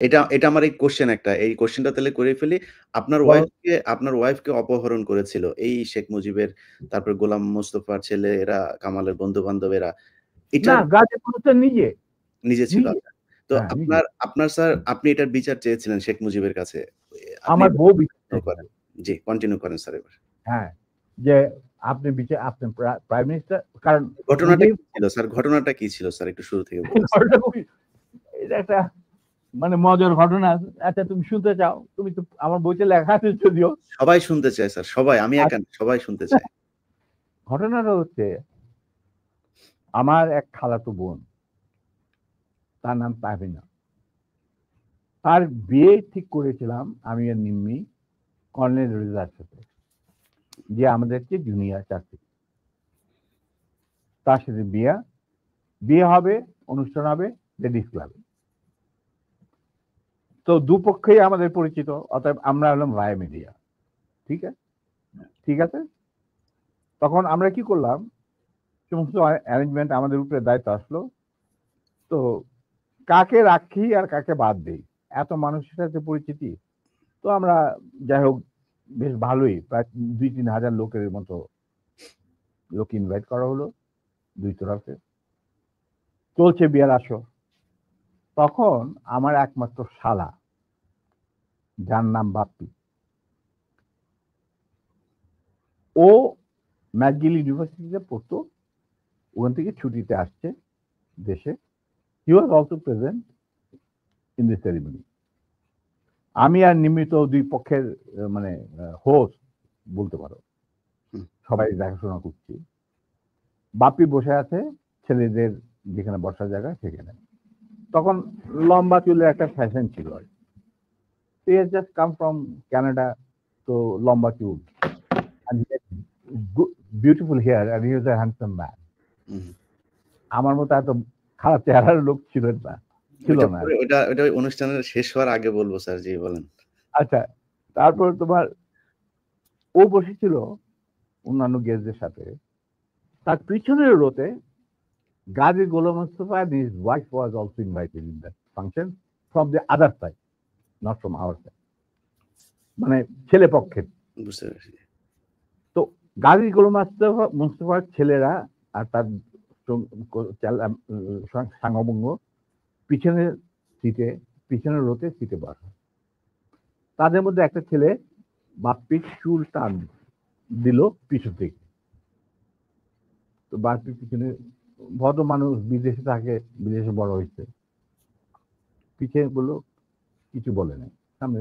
এটা এটা আমার এই কোয়েশ্চেন একটা। এই কোয়েশ্চেনটা তাহলে করে ফেলি। বলো। আপনার ওয়াইফকে অপহরণ করেছিল এই শেখ মুজিবের, তারপর গোলাম মোস্তফার ছেলে এরা, কামালের বন্ধু-বান্ধবেরা। না, এটার গাজী বলতে নিজে। নিজে ছিল। নিজে। আচ্ছা। তো হ্যাঁ, নিজে। আপনার স্যার আপনি এটার বিচার চেয়েছিলেন শেখ মুজিবের কাছে। আপনি আমার এটা বউ বিচার কন্টিনিউ চেয়েছিল। করেন। জি, কন্টিনিউ করেন স্যার এবার। হ্যাঁ, যে আপনি আপনি প্রাইম মিনিস্টার, কারণ ঘটনাটা নিজেই কি ছিল স্যার? ঘটনাটা কি ছিল স্যার? একটু শুরু থেকে বলুন স্যার। ঘটনা এটা একটা মানে মজার ঘটনা। আচ্ছা, তুমি শুনতে চাও? তুমি তো আমার বইতে লেখা আছে যদিও। সবাই শুনতে চায় স্যার। সবাই, আমি একা না, সবাই শুনতে চায়। ঘটনাটা হচ্ছে, আমার এক খালাতো বোন, তার নাম তাহমিনা। তার বিয়ে ঠিক করেছিলাম আমি আর নিম্মি কর্নেল রেজার সাথে, যে আমাদের চেয়ে জুনিয়র চাকরি। তার সাথে বিয়ে হবে, অনুষ্ঠান হবে লেডিস ক্লাবে। তো দুপক্ষেই আমাদের পরিচিত, অতএব আমরা হলাম ভাই মিডিয়া। ঠিক আছে, ঠিক আছে। তখন আমরা কি করলাম, সমস্ত অ্যারেঞ্জমেন্ট আমাদের উপরে দায়িত্ব আসলো। তো কাকে রাখি আর কাকে বাদ দেই, এত মানুষের সাথে পরিচিতি। তো আমরা যাই হোক বেশ ভালোই, প্রায় 2-3 হাজার লোকের মতো লোক ইনভাইট করা হলো দুই তরফে। চলছে বিয়ের আসর। তখন আমার একমাত্র শালা, যার নাম বাপ্পি, ও ম্যাকগিল ইউনিভার্সিটিতে পড়তো, ওখান থেকে ছুটিতে আসছে দেশে। He was also present in this ceremony. আমি আর নিমিত দুই পক্ষের মানে হোস্ট বলতে পারো, হুম, সবাই দেখাশোনা করছি। বাপ্পি বসে আছে ছেলেদের যেখানে বসার জায়গা সেখানে। তখন লম্বা চুলের একটা ফ্যাশন ছিল। He has just come from Canada, তো লম্বা চুল, and he had beautiful hair, and he was a handsome man. হুম। আমার মতো এত খারাপ চেহারার লোক ছিল ওইটা না। পরে ওইটা অনুষ্ঠানের শেষ হওয়ার আগে বলব স্যার। জি, বলেন। আচ্ছা, তারপর তোমার ও বসেছিল অন্যান্য গেস্টদের সাথে। তার পিছনের রোতে গাজী গোলাম Mustafa and his wife was also invited in that function from the other side, not from our side, মানে ছেলে পক্ষের। বুঝতে পেরেছি। তো গাজী গোলাম মুস্তফার ছেলেরা আর তার সাঙ্গবঙ্গ পিছনের সিটে, পিছনের রোতে সিটে বসা। তাদের মধ্যে একটা ছেলে বাপ্পির চুল টান দিল পিছন থেকে। তো বাপ্পির পিছনে, ভদ্র মানুষ, বিদেশে থাকে, বিদেশে বড় হয়েছে, পিছিয়ে বললো, কিছু বলে নাই, সামনে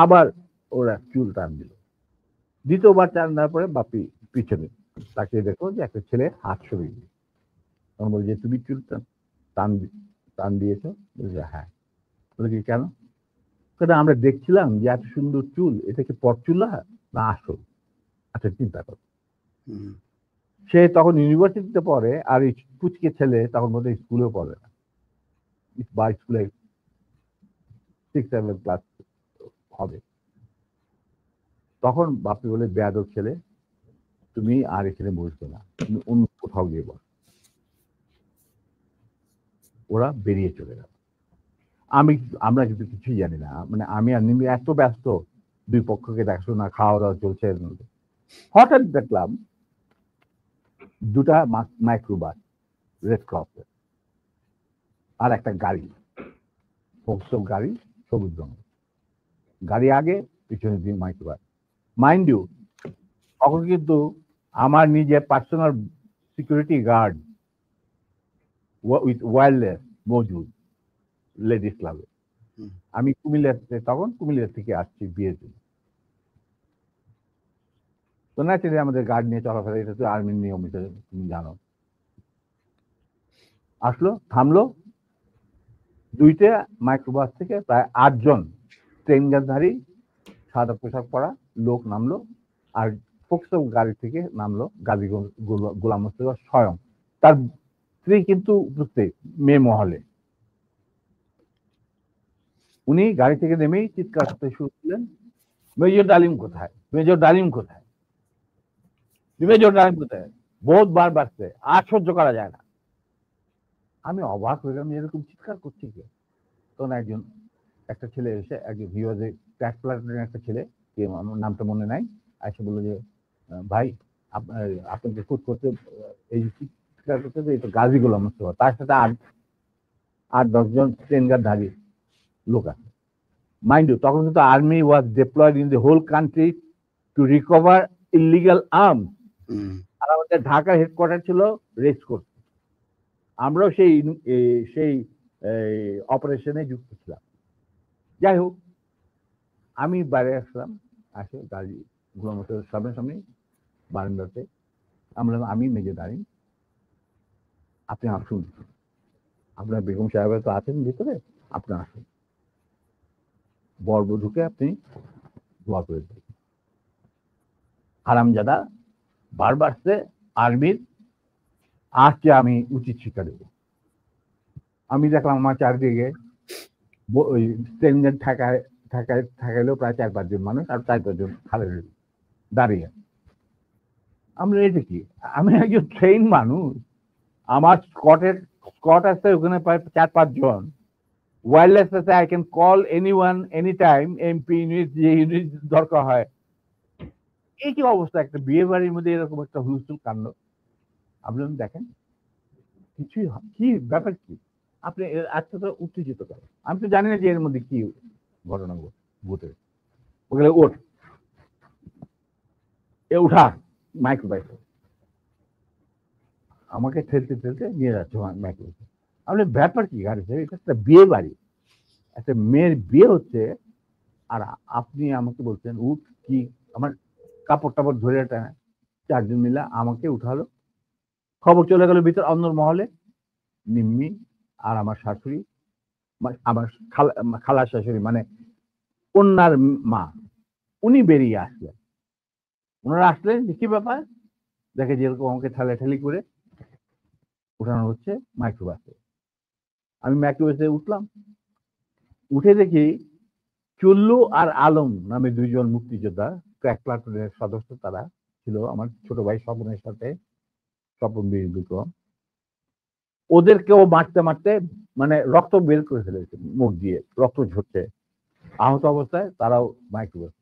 আবার ওরা চুল টান দিল। দ্বিতীয়বার টান দেওয়ার পরে বাপ্পি পিছনে তাকে দেখো যে একটা ছেলে হাত সরিয়ে দিল। তখন বলি যে তুমি চুল টান টান দিয়েছ? বলছে হ্যাঁ। বলে কি কেন? সেটা আমরা দেখছিলাম যে এত সুন্দর চুল, এটা কি পরচুলা না আসল? আচ্ছা, চিন্তা করো। হুম, সে তখন ইউনিভার্সিটিতে পড়ে, আর এই পুচকে ছেলে তখন বোধহয় স্কুলেও পড়ে না, বা স্কুলে 6-7 ক্লাস হবে। তখন বাপি বলে, বেয়াদব ছেলে, তুমি আর এখানে বসবে না, তুমি অন্য কোথাও গিয়ে বস। ওরা বেরিয়ে চলে গেল। আমরা কিন্তু কিছুই জানি না, মানে আমি আর নিমি এত ব্যস্ত, দুই পক্ষকে দেখাশোনা, খাওয়া দাওয়া চলছে। হঠাৎ দেখলাম দুটা মাইক্রোবাস, রেড ক্রসের, আর একটা গাড়ি, গাড়ি, সবুজ রঙের গাড়ি আগে, পিছনে দিয়ে মাইক্রোবাস। মাইন্ড ইউ, তখন কিন্তু আমার নিজের personal security guard with wireless মজুদ লেডিস ক্লাবে। হুম। আমি তখন কুমিল্লা থেকে আসছি বিয়ের জন্য। তো ন্যাচারালি আমাদের গার্ড নিয়ে চলাফেরা, এটা তো আর্মির নিয়ম, এটা তুমি জানো। আসলো, থামলো, দুইটা মাইক্রোবাস থেকে প্রায় 8 জন ট্রেনগারধারী সাদা পোশাক পরা লোক নামলো, আর ফোকসো গাড়ি থেকে নামলো গাজী গোলাম মোস্তফা স্বয়ং। তার স্ত্রী কিন্তু উপস্থিত মেয়ে মহলে। উনি গাড়ি থেকে নেমেই চিৎকার করতে শুরু করলেন, মেজর ডালিম কোথায়, মেজর ডালিম কোথায়, মেজর ডালিম কোথায়? বহুতবার বাড়ছে, আর সহ্য করা যায় না। আমি অবাক হয়ে গেলাম, এরকম চিৎকার করছে কে? তখন একজন একটা ছেলে এসে একজন হি ওয়াজ এ ট্র্যাক প্লাটুনের একটা ছেলে, আমার নামটা মনে নাই, এসে বললো যে ভাই আপনাকে শুট করতে এই চিৎকার করতে এই তো গাজী গোলাম মোস্তফা, তার সাথে আট 10 জন ট্রেনগারধারী লোক আছে। মাইন্ড ইউ, তখন কিন্তু army was deployed in the whole country to recover illegal arms. আর আমাদের ঢাকার হেডকোয়ার্টার ছিল রেস কোর্স, আমরাও সেই অপারেশনে যুক্ত ছিলাম। যাই হোক, আমি বাইরে আসলাম, আসে গাড়ি গোলাম মোস্তফার সামনাসামনি বারান্দাতে, আমি মেজে দাঁড়িয়ে, আপনি আসুন, আপনার বেগম সাহেব তো আছেন ভিতরে, আপনি আসুন, বরবধূকে আপনি দোয়া করে দিন। হারামজাদা বারবার সে আর্মির আজকে আমি উচিত শিক্ষা দেব। আমি দেখলাম আমার চারদিকে ওই ট্রেনগান থাকাইলেও প্রায় 4-5 জন মানুষ, আর 4-5 জন খালে দাঁড়িয়ে। আমরা এটা কি, আমি একজন ট্রেন মানুষ, আমার স্কট আছে ওখানে প্রায় 4-5 জন, ওয়্যারলেস আছে, I can call anyone any time, MP unit যে ইউনিট দরকার হয়। এই কি অবস্থা, একটা বিয়ে বাড়ির মধ্যে এরকম একটা হুলস্থুল কাণ্ড। আপনি দেখেন কিছুই কি ব্যাপার কি, আপনি আজকে তো উত্তেজিত করেন, আমি তো জানি না যে এর মধ্যে কি ঘটনা ঘটে। ওগুলো ওঠ, এ উঠা মাইক্রো বাইক, আমাকে ঠেলতে ঠেলতে নিয়ে যাচ্ছে মাইক্রো। আপনি ব্যাপার কি গাড়ি, এটা একটা বিয়ে বাড়ি, একটা মেয়ের বিয়ে হচ্ছে, আর আপনি আমাকে বলছেন উঠ, কি আমার কাপড় টাপড় ধরে 4 জন মিলে আমাকে উঠালো। খবর চলে গেল ভিতর অন্য মহলে, নিম্মি আর আমার শাশুড়ি, আমার খালা শাশুড়ি মানে কন্যার মা, উনি বেরিয়ে আসলেন। ওনারা আসলেন যে কি ব্যাপার, দেখে যেরকম আমাকে ঠেলাঠেলি করে উঠানো হচ্ছে মাইক্রোবাসে। আমি মাইক্রোবাসে উঠলাম, উঠে দেখি চুল্লু আর আলম নামে 2 জন মুক্তিযোদ্ধা, ক্র্যাক প্লাটুনের সদস্য, তারা ছিল আমার ছোট ভাই স্বপনের সাথে, স্বপন বীর বিক্রম। ওদেরকেও মারতে মারতে মানে রক্ত বের করে ফেলেছে, মুখ দিয়ে রক্ত ঝরছে, আহত অবস্থায় তারাও মাইক্রোবাস।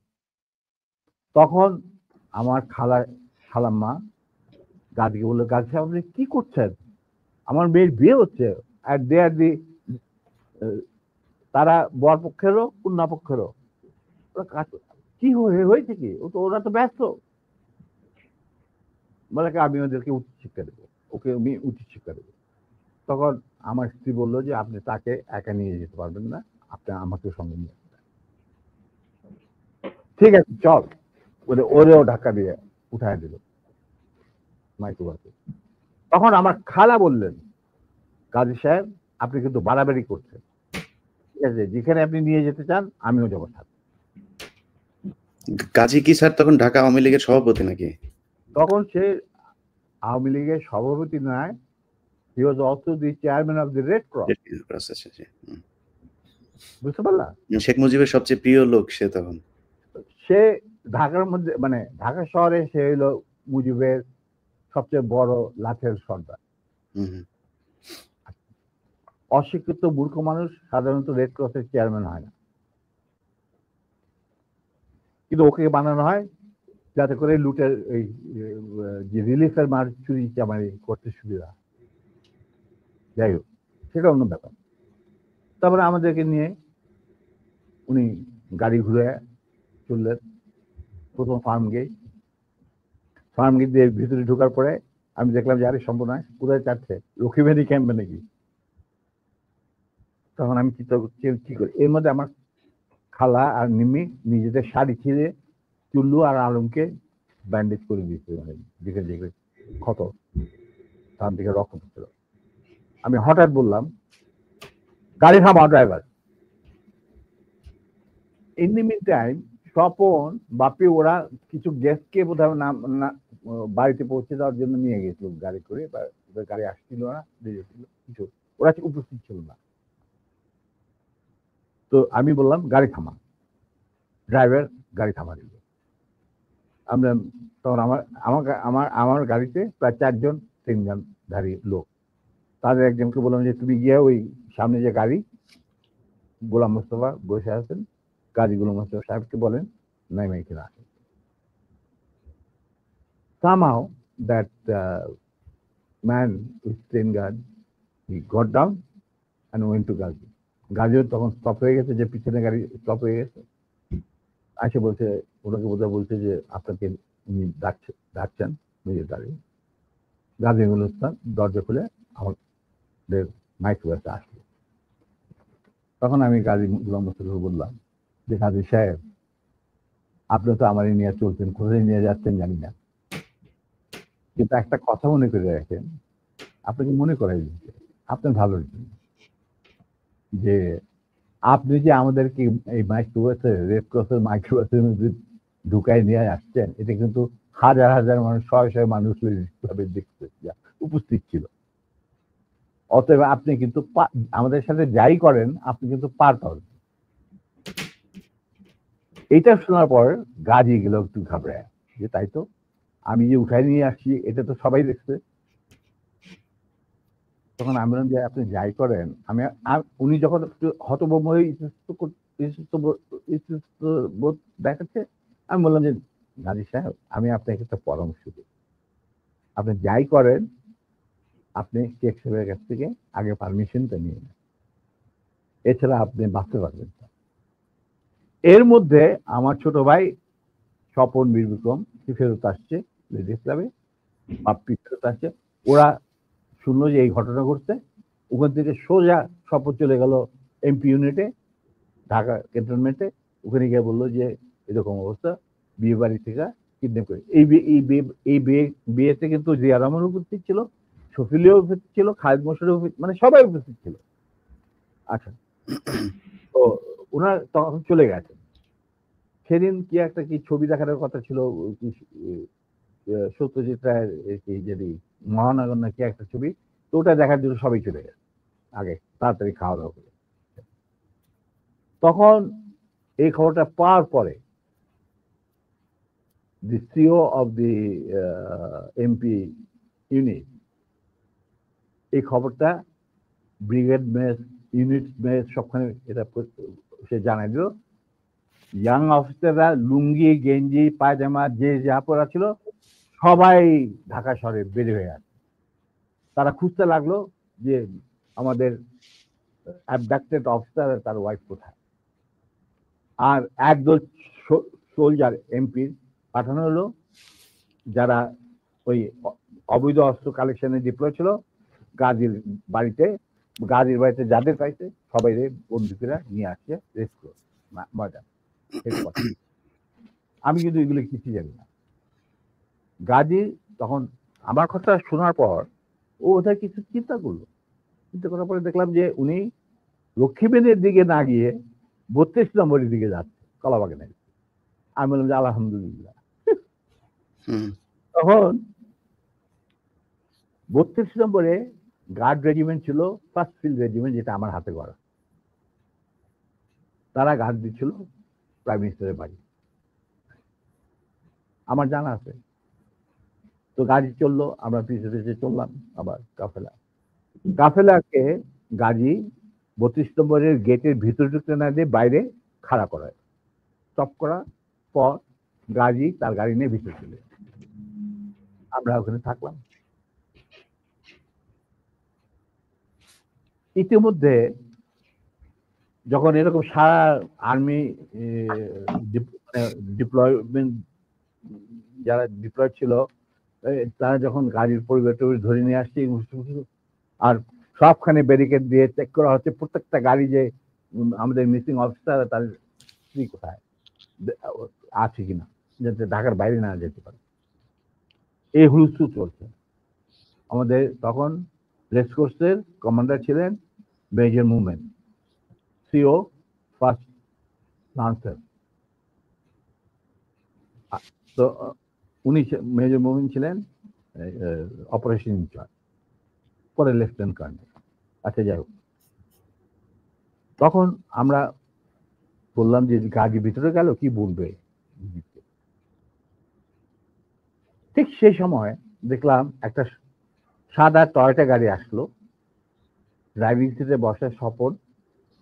তখন আমার খালাম্মা গাদিকে বললো, গাদি সাহেব আপনি কি করছেন, আমার মেয়ের বিয়ে হচ্ছে, আর দে আর দি, তারা বর পক্ষেরও কন্যা পক্ষেরও, কি হয়েছে কি, ওরা তো ব্যস্ত। বলে আমি ওদেরকে উচিত শিক্ষা দেবো, ওকে আমি উচিত শিক্ষা দেবো। তখন আমার স্ত্রী বললো যে আপনি তাকে একা নিয়ে যেতে পারবেন না, আপনি আমাকে সঙ্গে নিয়ে আসবেন। ঠিক আছে চল, ওরেও ধাক্কা দিয়ে উঠায় দিল মাইক্রোবাসে। তখন আমার খালা বললেন, কাজী সাহেব আপনি কিন্তু বাড়াবাড়ি করছেন, ঠিক আছে, যেখানে আপনি নিয়ে যেতে চান আমিও যাবো সাথে। কাজী কি স্যার তখন ঢাকা আওয়ামী লীগের সভাপতি নাকি? তখন সে আওয়ামী লীগের সভাপতি নয়, he was also the chairman of the Red Cross। বুঝতে পারলা, শেখ মুজিবের সবচেয়ে প্রিয় লোক সে তখন। সে ঢাকার মধ্যে মানে ঢাকা শহরে সে হলো মুজিবের সবচেয়ে বড় লাঠের সর্দার। অশিক্ষিত মূর্খ মানুষ সাধারণত রেড ক্রসের চেয়ারম্যান হয় না, কিন্তু ওকে বানানো হয় যাতে করে লুটের এই যে রিলিফের মার চুরি চামারি করতে সুবিধা। যাই হোক, সেটা অন্য ব্যাপার। তারপরে আমাদেরকে নিয়ে উনি গাড়ি ঘুরে চললেন প্রথম ফার্ম গেট দিয়ে ভিতরে ঢোকার পরে আমি দেখলাম যে আরে সম্পূর্ণ কোথায় চাচ্ছে, লক্ষ্মীবাড়ি ক্যাম্পে নাকি। তখন আমি চিন্তা করছি কি করি, এর মধ্যে আমার খালা আর নিম্মি নিজেদের শাড়ি ছিঁড়ে চুল্লু আর আলমকে ব্যান্ডেজ করে দিয়েছে, মানে দিকে দিকে ক্ষত, তার দিকে রক্ত পড়ছিল। আমি হঠাৎ বললাম, গাড়ি থামাও driver. In the meantime Swapan Bapi ওরা কিছু গেস্টকে বোধহয় না বাড়িতে পৌঁছে দেওয়ার জন্য নিয়ে গেছিল গাড়ি করে, বা ওদের গাড়ি আসছিল না, কিছু ওরা উপস্থিত ছিল না। তো আমি বললাম গাড়ি থামা, ড্রাইভার গাড়ি থামা দিল। আমরা তখন আমার গাড়িতে প্রায় 4 জন 3 ধারী লোক, তাদের একজনকে বললাম যে তুমি গিয়ে ওই সামনে যে গাড়ি গোলাম মোস্তফা বসে আছেন, কাজী গোলাম মোস্তফা সাহেবকে বলেন নাইমা এখানে আসেন। Somehow that man with 10 guard, he got down and went to Gazi. গাজিও তখন স্টপ হয়ে গেছে, যে পিছনে গাড়ি স্টপ হয়ে গেছে। আসে বলছে, ওনাকে বোধহয় বলছে যে আপনাকে উনি ডাকছেন মিলিটারি। গাজী গুলিস্তান দরজা খুলে আমাদের মাইক্রোবাসে আসলো। তখন আমি গাজী গোলাম মোস্তফাকে বললাম যে গাজী সাহেব, আপনি তো আমারই নিয়ে চলছেন, কোথায় নিয়ে যাচ্ছেন জানি না, কিন্তু একটা কথা মনে করে রাখেন, আপনাকে মনে করাই দিচ্ছে আপনার ভালোর জন্য, যে আপনি যে আমাদেরকে এই মাইক্রোবাসে, রেড ক্রসের মাইক্রোবাসের মধ্যে ঢুকাই নিয়ে আসছেন, এটা কিন্তু হাজার হাজার মানুষ, শয়ে শয়ে মানুষ দেখতে উপস্থিত ছিল। অতএব আপনি কিন্তু আমাদের সাথে যাই করেন আপনি কিন্তু পার পাবেন। এইটা শোনার পর গাজী গেল একটু ঘাবড়ায়, যে তাই তো, আমি যে উঠাই নিয়ে আসছি এটা তো সবাই দেখছে। তখন আমি বললাম যে আপনি যাই করেন, উনি যখন একটু হতভম্ব হয়ে বোধ দেখাচ্ছে, আমি বললাম যে গাজী সাহেব, আমি আপনাকে একটা পরামর্শ দিই, আপনি যাই করেন আপনি শেখ সাহেবের কাছ থেকে আগে পারমিশনটা নিয়ে নেন, এছাড়া আপনি বাঁচতে পারবেন না। এর মধ্যে আমার ছোট ভাই স্বপন বীরবিক্রম ফেরত আসছে লেডিস ক্লাবে, বাপ্পি ফেরত আসছে। ওরা শুনলো যে এই ঘটনা ঘটছে, ওখান থেকে সোজা স্বপন চলে গেল এমপি ইউনিটে, ঢাকা ক্যান্টনমেন্টে। ওখানে গিয়ে বললো যে এরকম অবস্থা, বিয়ে বাড়ি থেকে কিডন্যাপ করে। এই বিয়েতে কিন্তু জিয়া রহমান উপস্থিত ছিল, শফিলিও উপস্থিত ছিল, খালেদ মোশাররফ, মানে সবাই উপস্থিত ছিল। আচ্ছা, তো ওনার তখন চলে গেছে। সেদিন কি একটা কি ছবি দেখানোর কথা ছিল, সত্যজিৎ রায়ের কি যদি মহানগর না কি একটা ছবি, তো ওটা দেখার জন্য সবাই চলে গেছে আগে, তাড়াতাড়ি খাওয়া দাওয়া করে। তখন এই খবরটা পাওয়ার পরে the CEO of the MP unit এই খবরটা ব্রিগেড মেস, ইউনিট মেস সবখানে এটা সে জানাই দিল। ইয়াং অফিসাররা লুঙ্গি গেঞ্জি পায়জামা যে যা পরা ছিল সবাই ঢাকা শহরে বের হয়ে আসে। তারা খুঁজতে লাগলো যে আমাদের অ্যাবডাক্টেড অফিসার তার ওয়াইফ কোথায়। আর একদল সোলজার এমপির পাঠানো হলো, যারা ওই অবৈধ অস্ত্র কালেকশনে ডিপ্লয় ছিল, গাজীর বাড়িতে যাদের পাইছে সবাই বন্দুকেরা নিয়ে আসছে রেস্ট ময়দান। আমি কিন্তু এগুলো কিছু জানি না। গাজী তখন আমার কথা শোনার পর ও ওদের কিছু চিন্তা করলো, চিন্তা করার পরে দেখলাম যে উনি লক্ষ্মীবেনের দিকে না গিয়ে 32 নম্বরের দিকে যাচ্ছে, কলাবাগানে। আমি বললাম যে আলহামদুলিল্লাহ। তখন 32 নম্বরে গার্ড রেজিমেন্ট ছিল, ফার্স্ট ফিল্ড রেজিমেন্ট, যেটা আমার হাতে গড়া। তারা গার্ড দিচ্ছিল প্রাইম মিনিস্টারের বাড়ি, আমার জানা আছে। তো গাড়ি চললো, আমরা পিছনে পিছিয়ে চললাম আবার কাফেলাকে গাজী 32 নম্বরের গেটের ভিতরে ঢুকতে না দিয়ে বাইরে খাড়া করায়, স্টপ করার পর গাজী তার গাড়ি নিয়ে ভিতরে চলে, আমরা ওখানে থাকলাম। ইতিমধ্যে যখন এরকম সারা আর্মি ডিপ্লয়মেন্ট যারা ডিপ্লয় ছিল তারা যখন গাড়ির পরিবার ধরে নিয়ে আসছে, আর সবখানে ব্যারিকেড দিয়ে চেক করা হচ্ছে প্রত্যেকটা গাড়ি যে আমাদের মিসিং অফিসার তার স্ত্রী কোথায় আছে কিনা, যাতে ঢাকার বাইরে না যেতে পারে। এই হুলস্থুল চলছে। আমাদের তখন রেসকোর্সের কমান্ডার ছিলেন মেজর মুভমেন্ট, সিও ফার্স্ট লান্সার। তো উনি মেজর মুভমেন্ট ছিলেন অপারেশন ইনচার্জ, পরে লেফটেন্যান্ট কর্নেল। আচ্ছা, যাই হোক, তখন আমরা বললাম যে গাড়ি ভিতরে গেল কি বলবে। ঠিক সেই সময় দেখলাম একটা সাদা টয়টা গাড়ি আসলো, ড্রাইভিং সিটে বসে স্বপন,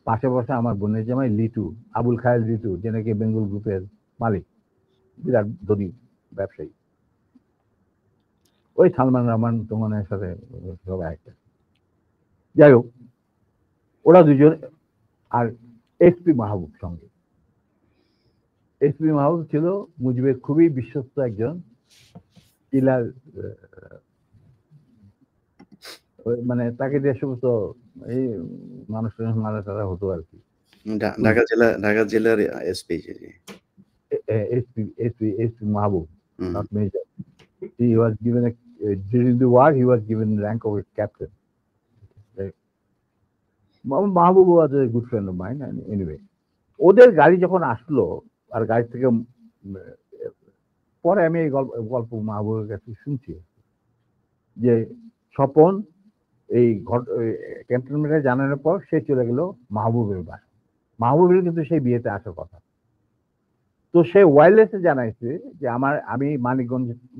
পাশে বসে আমার বোনের জামাই লিটু, আবুল খায়ের লিটু, যে নাকি বেঙ্গল গ্রুপের মালিক, বিরাট ধনী ব্যবসায়ী। ওই সালমান রহমান তোমানের সাথে সবাই একটা। যাই হোক, ওরা দুজন, আর এসপি মাহবুব সঙ্গে। এসপি মাহবুব ছিল মুজিবের খুবই বিশ্বস্ত একজন কিলার, মানে তাকে যে সমস্ত এই মানুষ মারা টারা হতো আর কি। ঢাকা জেলার SP. SP Mahbub, hmm. not major. He was given during the war, he was given rank of a captain. Right? Mahbub was a good friend of mine, and anyway. ওদের গাড়ি যখন আসলো, আর গাড়ি থেকে পরে আমি এই গল্প মাহবুবের কাছে শুনছি যে স্বপন এই ক্যান্টনমেন্টে জানানোর পর সে চলে গেল মাহবুবের বাসা। মাহবুবের কিন্তু সেই বিয়েতে আসার কথা। তো সে ওয়্যারলেসে জানাইছে যে আমি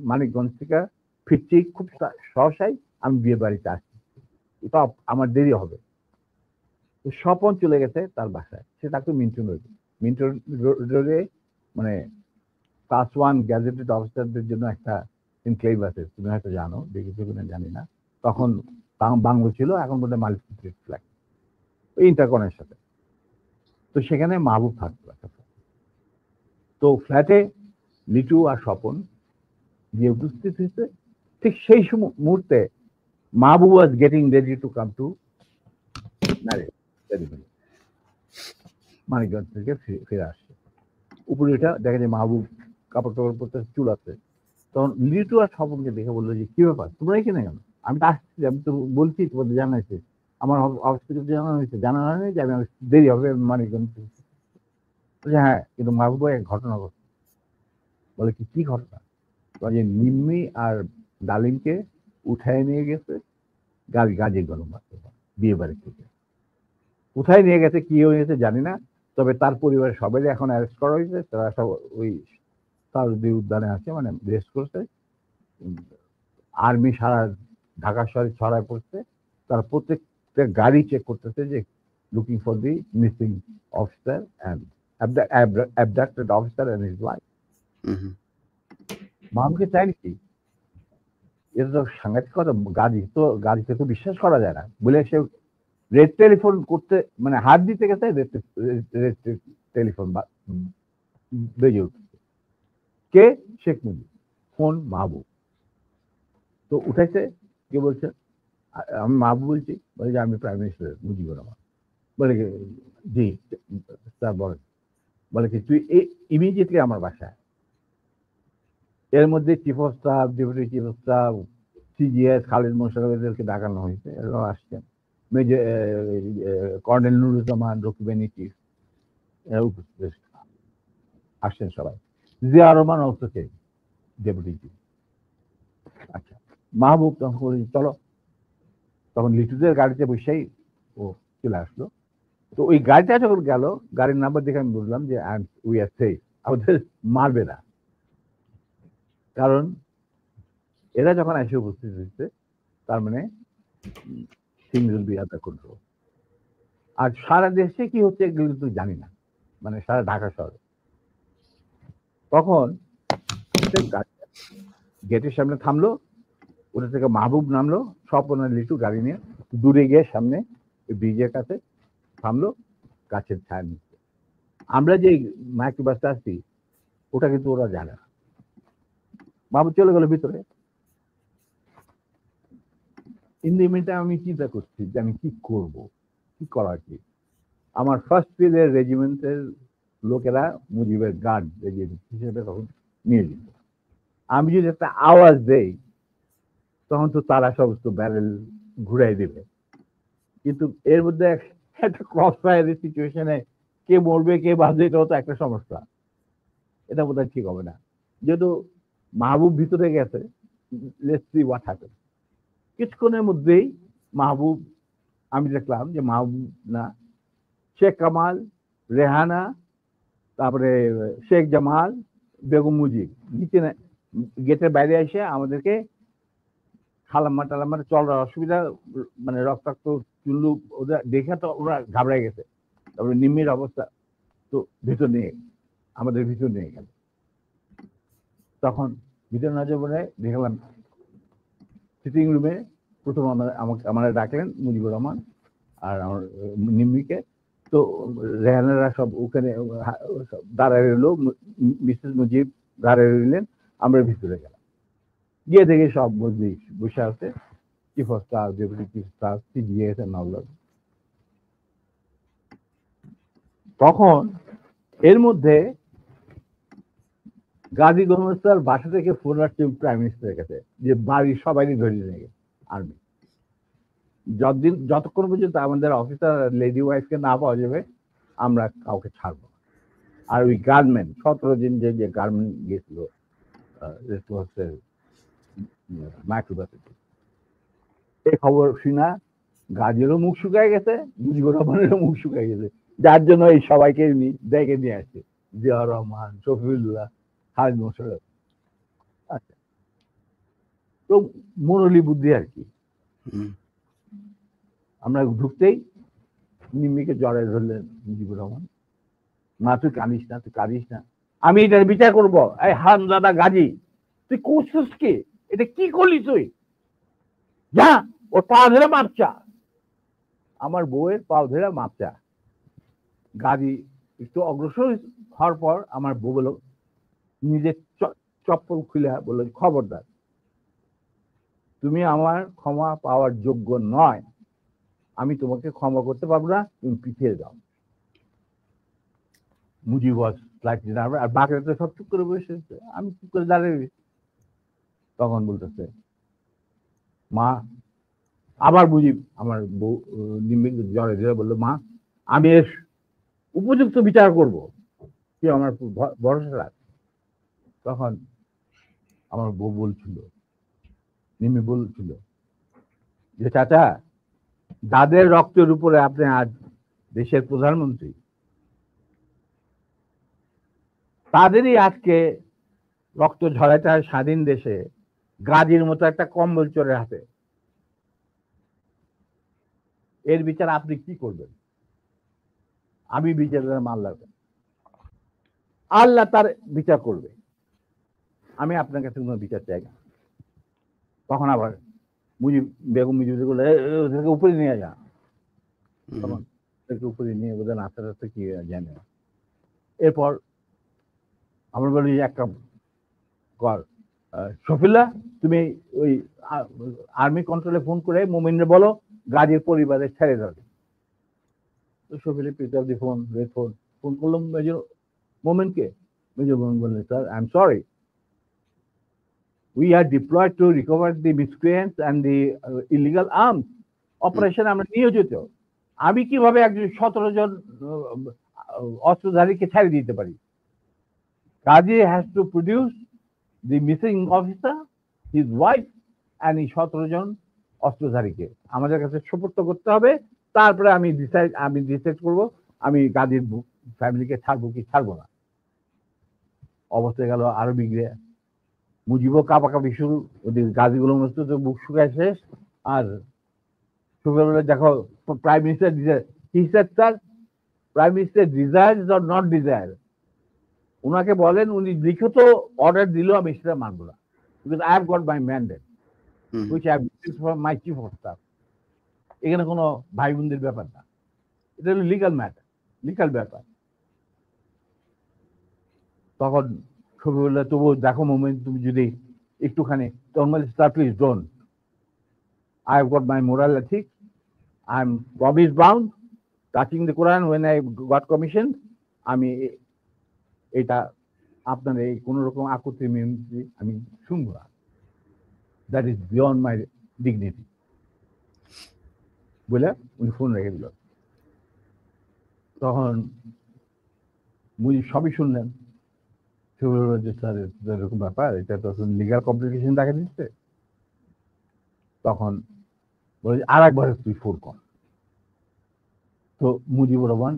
মানিকগঞ্জ থেকে ফিরছি খুব সহসাই, আমি বিয়ে বাড়িতে আসছি, এটা আমার দেরি হবে। তো স্বপন চলে গেছে তার বাসায়, সে তাকে মিন্টন রোডে, মানে ক্লাস 1 গ্যাজেটেড অফিসারদের জন্য একটা এনক্লেভ আছে, তুমি হয়তো জানো, দেখেছো কিনা জানি না। তখন বাংলো ছিল, এখন বোধহয় মাল্টি ফ্ল্যাট, ওই ইন্টারকনের সাথে। তো সেখানে মাহবুব থাকতো একটা। তো ফ্ল্যাটে লিটু আর স্বপন গিয়ে উপস্থিত হয়েছে। ঠিক সেই মুহূর্তে Mahbub was getting ready to come to marriage ceremony. Manikganj থেকে ফিরে আসছে, উপরে এটা দেখা যায় মাহবুব কাপড় টাপড় পরতে, চুল আছে। তখন লিটু আর স্বপনকে দেখে বললো যে কি ব্যাপার, তোমরা এখানে কেন? আমি তো আসছি, আমি তো বলছি তোমাদের জানাইছি, আমার অফিস থেকে জানানো হয়েছে, জানানো হয়নি যে আমি দেরি হবে মানিকগঞ্জ। হ্যাঁ, কিন্তু মাহবুব এক ঘটনা ঘটছে। বলে কি ঘটনা? যে নিম্মি আর ডালিমকে উঠায় নিয়ে গেছে গাজী গরম বিয়ে বাড়ি থেকে। কোথায় নিয়ে গেছে, কি হয়েছে জানি না, তবে তার পরিবারের সবাই এখন অ্যারেস্ট করা হয়েছে। তারা সব ওই তারুদ্দি উদ্যানে আছে, মানে রেস্ট করছে। আর্মি সারা ঢাকা শহরে ছড়ায় পড়ছে। তারা প্রত্যেকটা গাড়ি চেক করতেছে যে looking for the missing officer and abducted officer and his wife. মামকে চাই নাকি? এটা তো সাংঘাতিক কথা। গাড়িতে তো বিশ্বাস করা যায় না বলে সে রেড টেলিফোন করতে, মানে হাত দিতে গেছে, রেড টেলিফোন বেজে উঠছে। কে? শেখ মুজিব। ফোন মাহবুব। তো উঠাইছে, কে বলছে? আমি মাহবুব বলছি। বলে যে আমি প্রাইম মিনিস্টার মুজিবুর রহমান। বলে কি? জি স্যার বলেন। বলে কি তুই ইমিডিয়েটলি আমার বাসায়। এর মধ্যে chief of staff, deputy chief of staff, CGS, Khalid Mosharraf, এদেরকে ডাকানো হয়েছে, এরাও আসছেন। মেজর কর্নেল নুরুজ্জামান, রকিবানী চিফ, আসছেন সবাই। জিয়া রহমান অলসো কে ডেপুটি চিফ। আচ্ছা, মাহবুব তখন চলো, তখন লিটুদের গাড়িতে বসেই ও চলে আসলো। তো ওই গাড়িটা যখন গেল, গাড়ির নাম্বার দেখে আমি বুঝলাম যে উই আর সেফ, আমাদের মারবে না। কারণ এরা যখন এসে উপস্থিত হয়েছে, তার মানে things will be under control. আর সারা দেশে কি হচ্ছে এগুলো কিন্তু জানি না, মানে সারা ঢাকা শহরে। তখন গেটের সামনে থামলো, ওটা থেকে মাহবুব নামলো, স্বপন লিটু গাড়ি নিয়ে দূরে গিয়ে সামনে ব্রিজের কাছে থামলো, গাছের ছায়া নিচ্ছে। আমরা যে মাইক্রো বাসটা আসছি, ওটা কিন্তু ওরা জানে না। মাহবুব চলে গেল ভিতরে। ইন দি মিনটাইম আমি চিন্তা করছি যে আমি কি করব, কি করা কি। আমার ফার্স্ট ফিল্ডের রেজিমেন্টের লোকেরা মুজিবের গার্ড রেজিমেন্ট হিসেবে তখন নিয়ে যেত। আমি যদি একটা আওয়াজ দেই, তখন তো তারা সমস্ত ব্যারেল ঘুরাই দেবে। কিন্তু এর মধ্যে একটা ক্রস ফায়ারের সিচুয়েশনে কে মরবে কে বাঁচবে, এটাও তো একটা সমস্যা। এটা বোধ হয় ঠিক হবে না। যেহেতু মাহবুব ভিতরে গেছে, লেটস সি হোয়াট হ্যাপেন। কিছুক্ষণের মধ্যেই মাহবুব, আমি দেখলাম যে মাহবুব না, শেখ কামাল, রেহানা, তারপরে শেখ জামাল, বেগম মুজিব নিচে গেটের বাইরে এসে আমাদেরকে খালাম্মা টালাম্মার চলার অসুবিধা, মানে রক্তাক্ত চুল্লু, ওদের দেখে তো ওরা ঘাবড়ে গেছে। তারপরে নিম্মির অবস্থা তো ভিতর নিয়ে আমাদের ভিতর নিয়ে গেল। তখন ভিতর না যাবো দেখলাম সিটিং রুমে প্রথম আমাকে ডাকলেন মুজিবুর রহমান আর আমার নিম্মিকে। তো রেহানারা সব ওখানে দাঁড়ায় রইল, মিসেস মুজিব দাঁড়ায় রইলেন, আমরা ভিতরে গেলাম। গিয়ে দেখে সব মজলিস বসে আছে, chief of staff, deputy chief staff, CGS and all that. তখন এর মধ্যে গাজী গোলমেস্তার বাসা থেকে ফোন আসছে প্রাইম মিনিস্টারের কাছে যে বাড়ির সবাই ধরে নিয়ে গেছে আর্মি। যতক্ষণ পর্যন্ত আমাদের অফিসার লেডি ওয়াইফকে না পাওয়া যাবে আমরা কাউকে ছাড়বো না। আর ওই গার্মেন্ট 17 দিন যে গার্মেন্ট গেছিল মাইক্রোবাসিটি, এই খবর শুনা গাজীরও মুখ শুকায় গেছে, মুজিবুর রহমানেরও মুখ শুকায় গেছে, যার জন্য এই সবাইকে ডেকে নিয়ে আসছে, জিয়া রহমান, শফিউল্লাহ, খালিদ মোশাররফ। আচ্ছা, তো মরলি বুদ্ধি আর কি। আমরা ঢুকতেই নিম্মিকে জড়াই ধরলেন মুজিবুর রহমান, না তুই কাঁদিস না, তুই কাঁদিস না, আমি এটার বিচার করবো। এই হারামজাদা গাজী, তুই করছিস কি? এটা কি করলি তুই? যা ওর পা ধরে মাপচা। আমার বউয়ের পা ধরে মাপচা। গাজী একটু অগ্রসর হওয়ার পর আমার বউ বলল, নিজের চপ্পল খুলে বলল, খবরদার, তুমি আমার ক্ষমা পাওয়ার যোগ্য নয়, আমি তোমাকে ক্ষমা করতে পারবো না, তুমি পিছিয়ে যাও। মুজিব স্লাইটলি নার্ভাস, আর বাকিরা তো সব চুপ করে বসে, আমি চুপ করে দাঁড়িয়ে। তখন বলতেছে মা, আবার মুজিব আমার বউ নিম্মিকে জড়ে ধরে বললো, মা আমি এর উপযুক্ত বিচার করব, কি আমার ভরসা রাখ। তখন আমার বউ বলছিল, নিম্মি বলছিল যে চাচা, যাদের রক্তের উপরে আপনি আজ দেশের প্রধানমন্ত্রী, তাদেরই আজকে রক্ত ঝরাটা স্বাধীন দেশে গাজীর মতো একটা কম্বল চোরের হাতে। এর বিচার আপনি কি করবেন? আমি বিচার আল্লাহ, আল্লাহ তার বিচার করবে, আমি আপনার কাছে কোনো বিচার চাই না। তখন আবার বেগম মুজিব উপরে নিয়ে যা, তখন উপরে নিয়ে বোধ হয় আস্তে আস্তে কি জানে। এরপর আমরা বলি এক কাম কর, শফিল্লাহ তুমি ওই আর্মি কন্ট্রোলে ফোন করে মোমিনরে বলো গাজীর পরিবারে ছেড়ে যাবে। তো শফিল্লা পিক আপ দি ফোন, ফোন করলাম মেজর মোমেনকে। মেজর মোমেন বললেন, sir I am sorry, we are deployed to recover the miscreants and the illegal arms operation, আমরা নিয়োজিত। আমি কিভাবে একজন 17 জন অস্ত্রধারীকে ছেড়ে দিতে পারি? কাজী has to produce the missing officer, his wife and এই 17 জন অস্ত্রধারীকে আমাদের কাছে সুপর্দ করতে হবে। তারপরে আমি ডিসাইড করবো আমি গাজীর ফ্যামিলিকে ছাড়বো কি ছাড়বো না। অবস্থা গেল আরো বিগড়ে, মুজিবও কাঁপাকাঁপি শুরু, ওদিকে গাজীগুলো মস্ত তো বুক শুকায় শেষ। আর সকালবেলা দেখো prime minister sir, prime minister desires or not desire, ওনাকে বলেন উনি লিখিত অর্ডার দিল আমি সেটা মানবো না, because I have got my mandate which I have received from my chief of staff. এখানে কোনো ভাই বোনদের ব্যাপার না, এটা হলো লিগাল ম্যাটার, লিগাল ব্যাপার। তখন সকালবেলা তবু দেখো মোমেন্ট, তুমি যদি একটুখানি normal staff please don't, I have got my moral ethics, I'm promise bound, touching the Quran when I got commissioned, আমি এটা আপনার এই কোন রকম আকুতি মিনতি আমি শুনবো না, that is beyond my dignity বলে উনি ফোন রেখে দিল। তখন মুজিব সবই শুনলেন, যে স্যার এরকম ব্যাপার, এটা তো লিগাল কমপ্লিকেশন দেখা দিচ্ছে। তখন বলে আর একবার তুই ফোন কর। তো মুজিবুর রহমান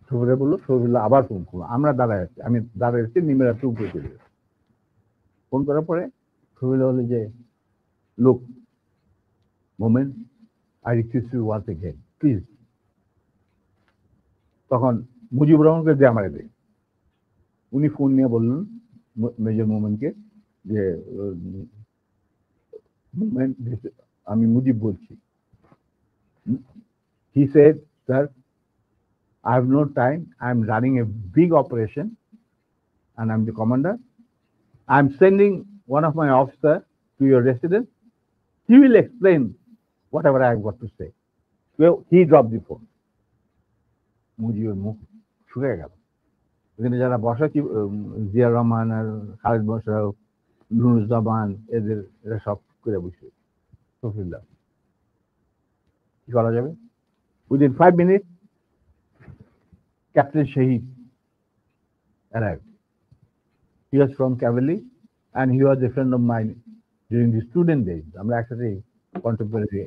সবিরা বললো, সবিরা আবার ফোন করলো, আমরা দাঁড়ায় আছি, আমি দাঁড়ায় আছি, নিমেরা টু করে চলে গেছে। ফোন করার পরে সবিরা বলে যে লোক moment, I request you once again please তখন মুজিবুর রহমানকে দিয়ে আমার দেয়। উনি ফোন নিয়ে বললেন মেজর মোমেনকে যে মোমেন, আমি মুজিব বলছি। He said, sir, I have no time. I'm running a big operation and I'm the commander. I'm sending one of my officers to your residence. He will explain whatever I've got to say. Well, he dropped the phone. মুজিবের মুখ শুকিয়ে গেল। এখানে যারা বসা কি জিয়া রহমান আর খালেদ মোশাররফ, নুরুজ্জামান, এরা সব করে বসে শফিউল্লাহ, কি করা যাবে? Within 5 minutes, Captain Shahid arrived. He was from cavalry and he was a friend of mine during the student days. আমরা একসাথে কন্টেম্পোরারি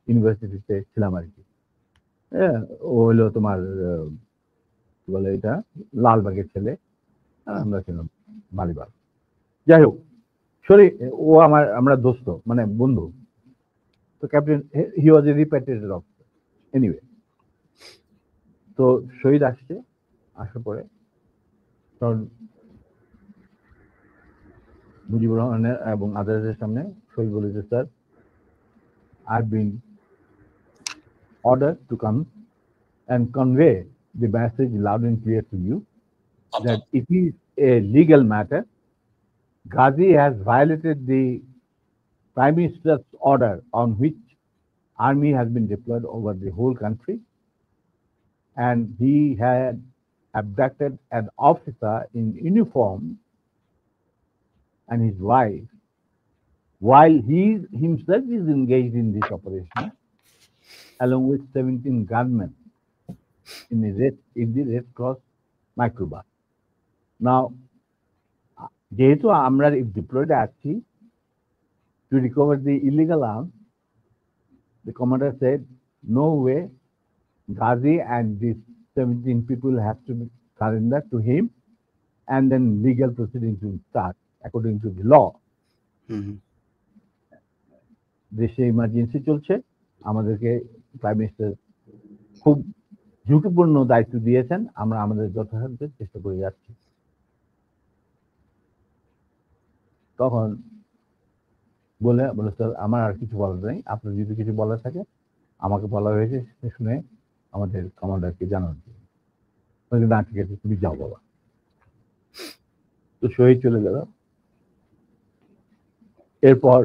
ইউনিভার্সিটিতে ছিলাম আর কি। ও হলো তোমার কি বলে এটা, লালবাগের ছেলে, আর আমরা ছিলাম মালিবাগ। যাই হোক, ও আমরা দোস্ত, মানে বন্ধু। তো ক্যাপ্টেন, হি ওয়াজ এ রিপ্যাট্রিয়েটেড অফিসার এনিওয়ে। তো শহীদ আসছে, আসার পরে তখন মুজিবুর রহমানের এবং আদালতের সামনে শহীদ বলেছে, sir, I've been ordered to come and convey the message loud and clear to you that it is a legal matter. Ghazi has violated the Prime Minister's order on which army has been deployed over the whole country, and he had abducted an officer in uniform and his wife while he himself is engaged in this operation along with 17 gunmen in the Red Cross microbus. Now, যেহেতু আমরা deployed আছি to recover the illegal arms, the commander said, no way, Ghazi and these 17 people have to surrender to him, and then legal proceedings will start according to the law. দেশে emergency চলছে, আমাদেরকে prime minister খুব ঝুঁকিপূর্ণ দায়িত্ব দিয়েছেন, আমরা আমাদের যথাসাধ্য চেষ্টা করে যাচ্ছি। তখন বলে স্যার, আমার আর কিছু বলার নেই, আপনার যদি কিছু বলার থাকে আমাকে বলা হয়েছে শুনে আমাদের কমান্ডারকে জানান। না, ঠিক আছে, তুমি যাও বাবা। তো শহীদ চলে গেল। এরপর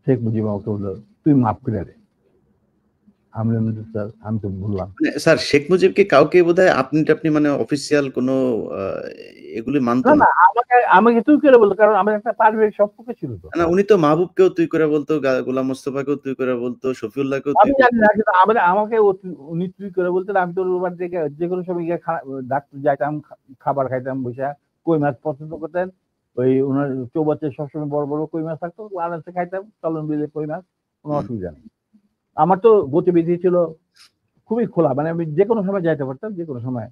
শেখ মুজিব আমাকে বললো, তুই মাফ করে দে। আমি স্যার, আমি তো বললাম। স্যার, শেখ মুজিবকে কাউকে বোধহয় আপনি মানে অফিসিয়াল কোনো এগুলি মানতো না। আমাকে তুই করে বলতো, কারণ আমার একটা পারিবারিক সম্পর্ক ছিল তো। না, উনি তো মাহবুবকেও তুই করে বলতো, গোলাম মোস্তফাকেও তুই করে বলতো, শফিউল্লাহকেও তুই। আমি জানি না, কিন্তু আমাকে উনি তুই করে বলতেন। আমি তো ওর বাড়ি থেকে যে কোনো সময় গিয়ে ডাক্তার যাইতাম, খাবার খাইতাম বসে। কই মাছ পছন্দ করতেন, ওই ওনার চৌবাচ্চে সবসময় বড় বড় কই মাছ থাকতো, আরামসে খাইতাম, চলন বিলে কই মাছ, কোনো অসুবিধা নেই। আমার তো গতিবিধি ছিল খুবই খোলা, মানে আমি যে কোনো সময় যাইতে পারতাম, যে কোনো সময়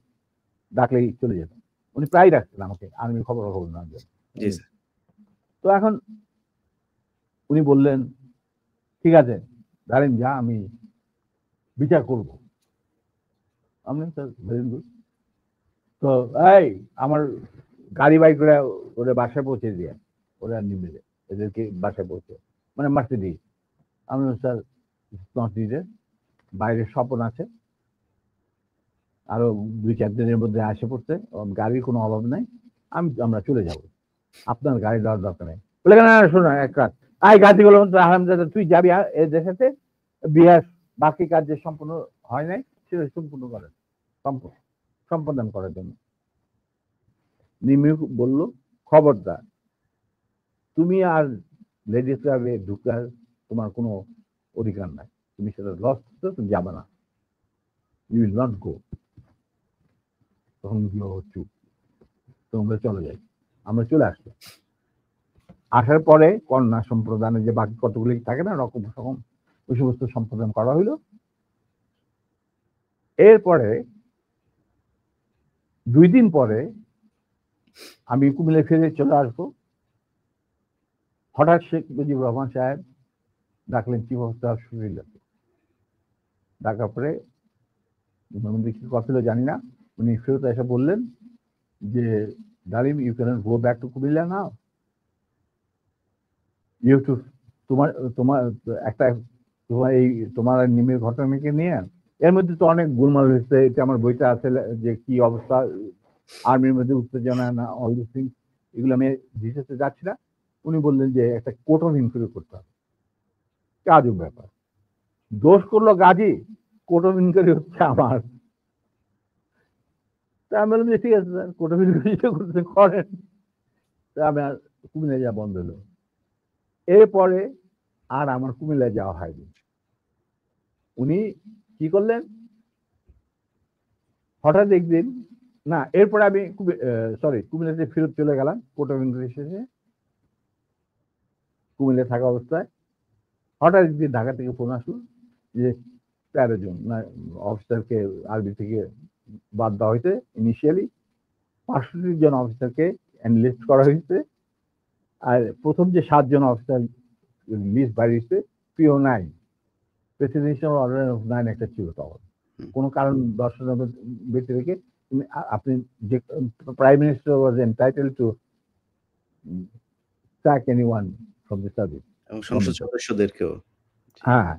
ডাকলেই চলে যেতাম। উনি প্রায় ডাকতেন আমাকে আর্মির খবর না। তো এখন উনি বললেন, ঠিক আছে দাঁড়েন, যা, আমি বিচার করব। আমি স্যার ভেরি গুড। তো এই আমার গাড়ি বাইক করে ওরা বাসায় পৌঁছে দিয়ে, ওরা নিবে এদেরকে বাসায় পৌঁছে, মানে মার্সিডিজ। আমি স্যার নট নিডেড, বাইরে স্বপন আছে, আরো 2-4 দিনের মধ্যে আসে পড়তে, গাড়ির কোনো অভাব নাই, আমরা চলে যাব, আপনার গাড়ি দেওয়ার দরকার নেই। বলে না, শোনো এক কাজ, আই গাড়িগুলো তুই যাবি এর দেশাতে, বিহার বাকি কাজ যে সম্পূর্ণ হয় নাই সেটা সম্পূর্ণ করেন, সম্পাদন করার জন্য। নিমি বলল, খবরদার, তুমি আর লেডিস ক্লাবে ঢুকার তোমার কোনো অধিকার নাই, তুমি সেটা লস করছো, তুমি যাবে না, ইউ উইল নট গো। তখন চুপ, তোমরা চলে যাই। আমরা চলে আসলাম। আসার পরে কন্যা সম্প্রদানের যে বাকি কতগুলি থাকে না রকম ওই সমস্ত সম্পাদন করা হইল। এরপরে 2 দিন পরে আমি কুমিল্লা ফিরে চলে আসবো। হঠাৎ শেখ মুজিবুর রহমান সাহেব ডাকলেন চিফ অফ স্টাফ শফিউল্লাহকে। ডাকার পরে মধ্যে কি কথা ছিল জানি না, উনি ফেরত এসে বললেন যে Dalim, you can go back to Comilla now, you to তোমার তোমার একটা তোমার এই তোমার নিমের ঘটনাকে নিয়ে এর মধ্যে তো অনেক গোলমাল হয়েছে, এটা আমার বইটা আছে যে কি অবস্থা আর্মির মধ্যে উত্তেজনা না অল দিস থিংস, এগুলো আমি ডিটেলসে যাচ্ছি না। উনি বললেন যে একটা কোর্ট অফ ইনকোয়ারি করতে হবে। কাজব ব্যাপার, দোষ করলো গাজী, কোর্ট অফ ইনকোয়ারি হচ্ছে আমার। তা আমি বললাম যে ঠিক আছে স্যার, কোর্ট অফ ইনকোয়ারি করতে করেন। তা আমি আর কুমিল্লা যাওয়া বন্ধ হলো। এরপরে আর আমার কুমিল্লা যাওয়া হয়নি। উনি কি করলেন, হঠাৎ একদিন, না এরপরে আমি কুমিল্লাতে ফেরত চলে গেলাম কোর্ট অফ ইনকোয়ারি শেষে। কুমিল্লা থাকা অবস্থায় হঠাৎ একদিন ঢাকা থেকে ফোন আসলো যে 13 জন না অফিসারকে আর্মি থেকে বাদ দেওয়া হয়েছে। ইনিশিয়ালি 65 জন অফিসারকে এনলিস্ট করা হয়েছে, আর প্রথম যে 7 জন অফিসার লিস্ট বাড়িয়েছে পিও 9, প্রেসিডেন্সিয়াল অর্ডার অফ 9 একটা ছিল তখন। কোনো কারণ দর্শানোর ব্যক্তি রেখে আপনি যে prime minister was entitle to sack anyone from the service। এবং সংসদ সদস্যদেরকেও। হ্যাঁ,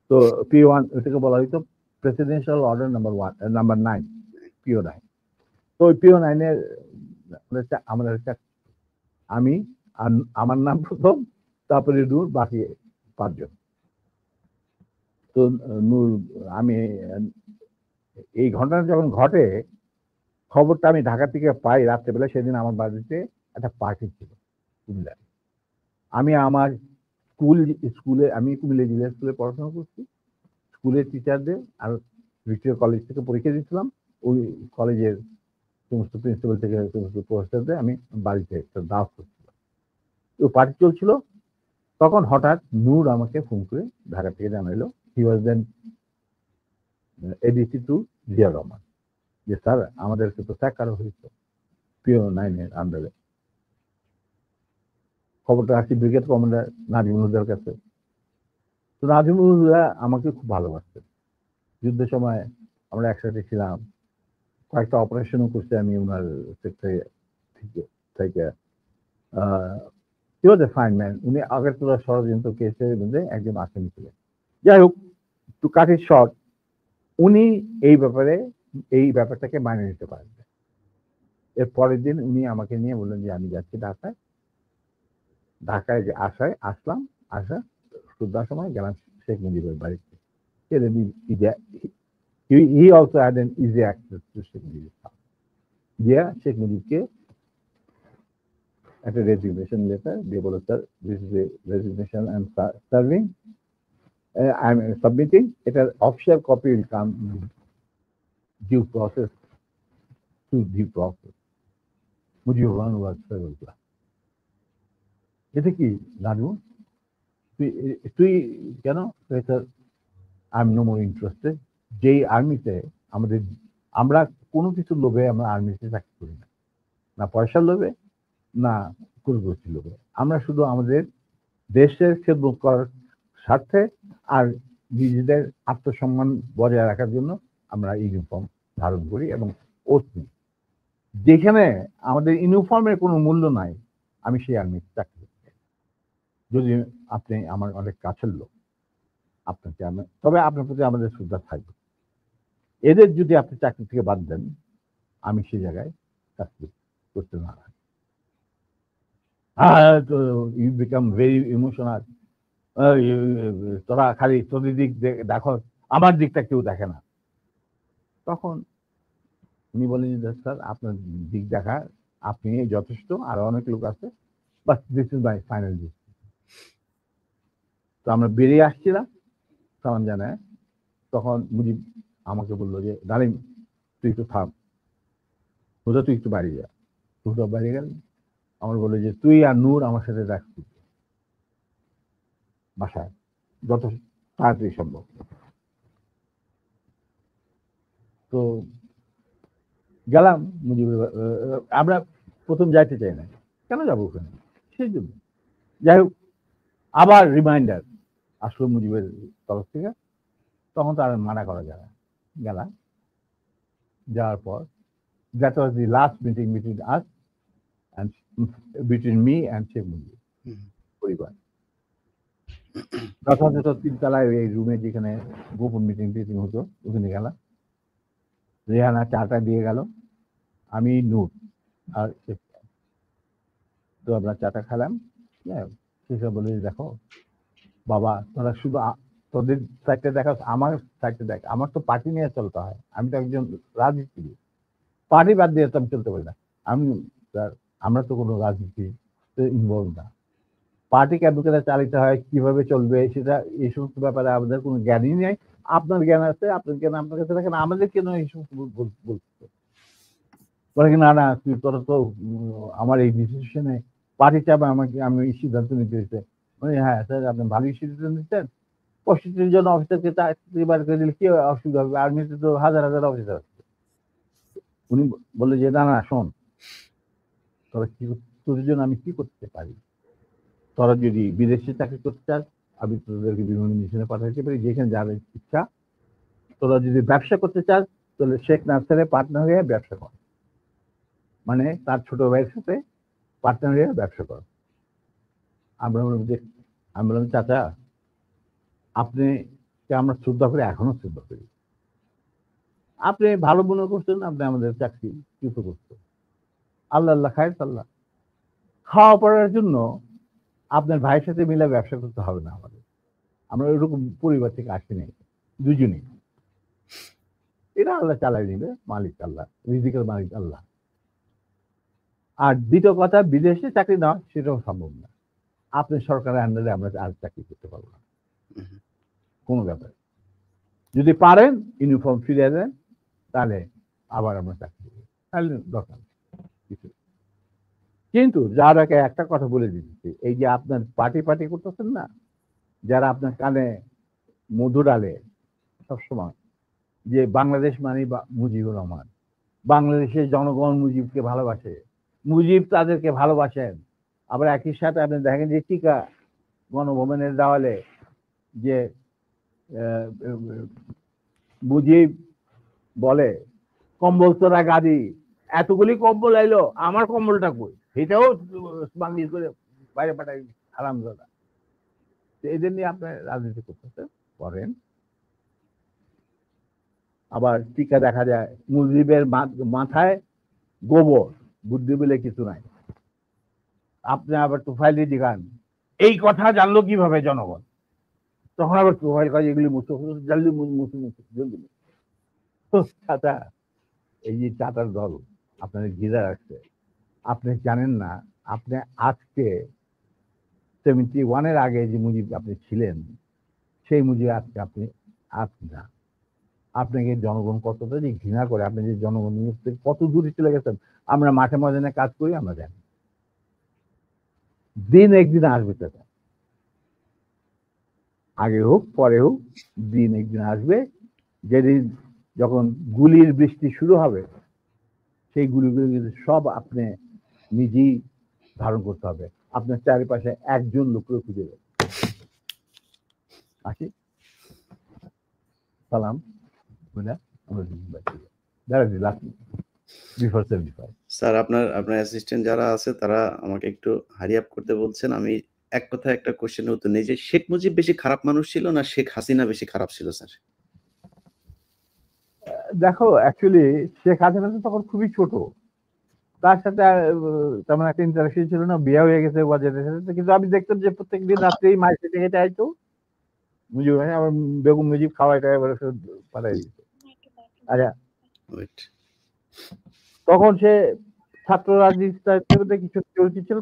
তো P1 এটাকে বলা হইতো প্রেসিডেন্সিয়াল অর্ডার নাম্বার 9, পিও 9। তো ওই পিও 9 এর আমরা আমি আর আমার নাম প্রথম, তারপরে নূর, বাকি 5 জন। তো নূর, আমি এই ঘটনা যখন ঘটে খবরটা আমি ঢাকা থেকে পাই রাত্রেবেলা। সেদিন আমার বাড়িতে একটা পার্টি ছিল কুমিল্লায়। আমি আমার আমি কুমিল্লা জিলা স্কুলে পড়াশোনা করছি। স্কুলের টিচারদের আর ভিক্টোরিয়া কলেজ থেকে পরীক্ষা দিয়েছিলাম। ওই কলেজের সমস্ত প্রিন্সিপাল থেকে সমস্ত প্রফেসরদের আমি বাড়িতে একটা দাওয়াত করছিলাম। ওই পার্টি চলছিল, তখন হঠাৎ নূর আমাকে ফোন করে ঢাকা থেকে জানাইলো, হি ওয়াজ দেন এডিসি টু জিয়া রহমান, যে স্যার আমাদেরকে তো স্যাক করা হয়েছে পিও 9 এর আন্ডারে। খবরটা আসছি ব্রিগেড কমান্ডার নাজিমুল হুদার কাছে। তো নাজিমুল হুদা আমাকে খুব ভালোবাসতেন। যুদ্ধের সময় আমরা একসাথে ছিলাম, কয়েকটা অপারেশনও করছি আমি ওনার সেক্টরে থেকে। হি ওয়াজ এ ফাইন ম্যান। উনি আগরতলা ষড়যন্ত্র কেসের মধ্যে একজন আসামি ছিলেন। যাই হোক, টু কাট ইট শর্ট, উনি এই ব্যাপারটাকে মানিয়ে নিতে পারেন। এর পরের দিন উনি আমাকে নিয়ে বললেন যে আমি যাচ্ছি ঢাকায়। ঢাকায় যে আসলাম, সন্ধ্যার সময় গেলাম শেখ মুজিবের বাড়িতে। He also had an easy access to Sheikh মুজিবের house. গিয়া শেখ মুজিবকে একটা রেজিগনেশন লেটার দিয়ে বলে, sir this is a resignation I am serving, I am submitting, এটার official copy will come due process to due process. Mujibur Rahman was ফেরুল্লাহ। এটা কি রাজু, তুই কেন? Sir I am no more interested. যেই আর্মিতে আমরা কোনো কিছুর লোভে আমরা আর্মিতে চাকরি করি না, না পয়সার লোভে না কুলগোষ্ঠীর লোভে। আমরা শুধু আমাদের দেশের খেদমত করার স্বার্থে আর নিজেদের আত্মসম্মান বজায় রাখার জন্য আমরা ইউনিফর্ম ধারণ করি এবং ওথ নিই। যেখানে আমাদের ইউনিফর্মের কোনো মূল্য নাই, আমি সেই আর্মিতে চাকরি করি। যদি আপনি আমার অনেক কাছের লোক, আপনাকে তবে আপনার প্রতি আমাদের শ্রদ্ধা থাকবে। এদের যদি আপনি চাকরি থেকে বাদ দেন, আমি সেই জায়গায় চাকরি করতে না। You become very emotional. তোরা খালি তোদের দিক দেখো, আমার দিকটা কেউ দেখে না। তখন উনি বলেন যে স্যার আপনার দিক দেখা আপনি যথেষ্ট, আর অনেক লোক আছে, but this is my final decision. তো আমরা বেরিয়ে আসছিলাম সালাম জানায়, তখন মুজিব আমাকে বললো যে ডালিম তুই একটু থাম, হুদা তুই একটু বাড়ি যা। হুদা বাড়ি গেল, আমার বললো যে তুই আর নূর আমার সাথে রাখবি বাসায় যত তাড়াতাড়ি সম্ভব। তো গেলাম মুজিবের, আমরা প্রথম যাইতে চাই না, কেন যাবো ওখানে, সেই জন্য। যাই হোক, আবার রিমাইন্ডার আসলো মুজিবের তরফ থেকে, তখন তো আর মানা করা যায় না। গেলাম, যাওয়ার পর that was the last meeting between us and between me and Sheikh Mujib পরিবার। যথাযথ তিনতলায় এই রুমে যেখানে গোপন মিটিং হতো ওখানে গেলাম। রেহানা চাটা দিয়ে গেল, আমি নূর আর তো আমরা চাটা খেলাম। হ্যাঁ, সেসব বলে দেখো বাবা তোরা শুধু তোদের সাইডটা দেখা, আমার সাইডটা দেখ, আমার তো পার্টি নিয়ে চলতে হয়, আমি তো একজন রাজনীতিবিদ, পার্টি বাদ দিয়ে তো আমি চলতে পারি না। আমি আমরা তো কোনো রাজনীতি ইনভলভ না, পার্টি কেমন করে চালিতে হয়, কিভাবে চলবে সেটা এই সমস্ত ব্যাপারে আমাদের কোনো জ্ঞানই নেই। আপনার জ্ঞান আছে, আপনার জ্ঞান আপনার কাছে রাখেন, আমাদের কেন এই সমস্ত বলতে বলে কি না না তুই তোরা তো আমার এই ডিসিশনে পার্টি চাপে আমাকে আমি সিদ্ধান্ত নিতে হয়েছে। হ্যাঁ স্যার আপনি ভালোই সিদ্ধান্ত নিচ্ছেন, 65 জন অফিসারকে চাকরি বার করে দিলে কি অসুবিধা হবে, আর্মিতে তো হাজার হাজার অফিসার আছে। উনি বললো যে না না শোন, তোরা কি তোদের জন্য আমি কি করতে পারি, তোরা যদি বিদেশে চাকরি করতে চাস আমি তোদেরকে বিভিন্ন মিশনে পাঠাতে পারি, যেখানে যাদের ইচ্ছা। তোরা যদি ব্যবসা করতে চাস তাহলে শেখ নার্সারে পার্টনার হয়ে ব্যবসা কর, মানে তার ছোট ভাইয়ের সাথে পার্টনার হয়ে ব্যবসা কর। আমরা বললাম চাচা আপনি আমরা শ্রদ্ধা করি, এখনো শ্রদ্ধা করি, আপনি ভালো মনে করছেন, আপনি আমাদের চাকরি চ্যুত করছেন, আল্লাহ আল্লাহ খায় আল্লাহ, খাওয়া পড়ার জন্য আপনার ভাইয়ের সাথে মিলে ব্যবসা করতে হবে না আমাদের, আমরা ওইরকম পরিবার থেকে আসি নাই দুজনেই, এটা আল্লাহ চালাই নিবে, মালিক আল্লাহ, রিজিকের মালিক আল্লাহ। আর দ্বিতীয় কথা, বিদেশে চাকরি নেওয়া সেটাও সম্ভব না, আপনি সরকারের আন্ডারে আমরা আর চাকরি করতে পারবো না কোনো ব্যাপারে, যদি পারেন ইউনিফর্ম ফিরিয়ে দেন তাহলে আবার আমরা চাকরি করবো, তাহলে দরকার কিছু। কিন্তু যার আগে একটা কথা বলে দিচ্ছি, এই যে আপনার পার্টি করতেছেন না, যারা আপনার কানে মধু ডালে সবসময় যে বাংলাদেশ মানে মুজিবুর রহমান, বাংলাদেশের জনগণ মুজিবকে ভালোবাসে, মুজিব তাদেরকে ভালোবাসেন, আবার একই সাথে আপনি দেখেন যে টিকা গণভবনের দেওয়ালে যে মুজিব বলে কম্বল তোরা গাদি, এতগুলি কম্বল আইলো আমার কম্বলটা কই, সেটাও বাংলিশ করে বাইরে পাঠাই হারামজাদা। এদের নিয়ে আপনার রাজনীতি করতেছে করেন। আবার টিকা দেখা যায় মুজিবের মাথায় গোবর, বুদ্ধি বলে কিছু নাই। আপনি আবার তুফাইল দিগান এই কথা জানলো কিভাবে জনগণ, তখন আবার তুফাইল কাজ এগুলি মুছে জানলি জলদি চাচা, এই যে চাচার দল আপনাদের ঘিরে রাখছে, আপনি জানেন না, আপনি আজকে 71-এর আগে যে মুজিব আপনি ছিলেন সেই মুজিব আজকে আপনি না, আপনাকে জনগণ কতটা যে ঘৃণা করে, আপনি যে জনগণ কত দূরে চলে গেছেন, আমরা মাঠে ময়দানে কাজ করি আমরা জানি, দিন একদিন আসবে চাচা, আগে হোক পরে হোক দিন একদিন আসবে, যেদিন যখন গুলির বৃষ্টি শুরু হবে সেই গুলিগুলো কিন্তু সব আপনি নিজেই ধারণ করতে হবে, আপনার চারিপাশে একজন লোককে খুঁজে দেবে। আসি সালাম স্যার, আপনার অ্যাসিস্ট্যান্ট যারা আছে তারা আমাকে একটু হারি আপ করতে বলছেন। আমি এক কথায় একটা কোশ্চেনের উত্তর নেই যে শেখ মুজিব বেশি খারাপ মানুষ ছিল না শেখ হাসিনা বেশি খারাপ ছিল স্যার? দেখো অ্যাকচুয়ালি শেখ হাসিনা তো তখন খুবই ছোট, তার সাথে তেমন একটা ইন্টারাকশন ছিল না, বিয়ে হয়ে গেছে ওয়াজেদের সাথে, কিন্তু আমি দেখতাম যে প্রত্যেকদিন রাত্রেই মায়ের সাথে হেঁটে আইতো মুজিব, আমার বেগম মুজিব খাওয়াইটা এবার পাঠাই দিত। আচ্ছা তখন সে ছাত্র রাজনীতিতে কিছু চলতি ছিল,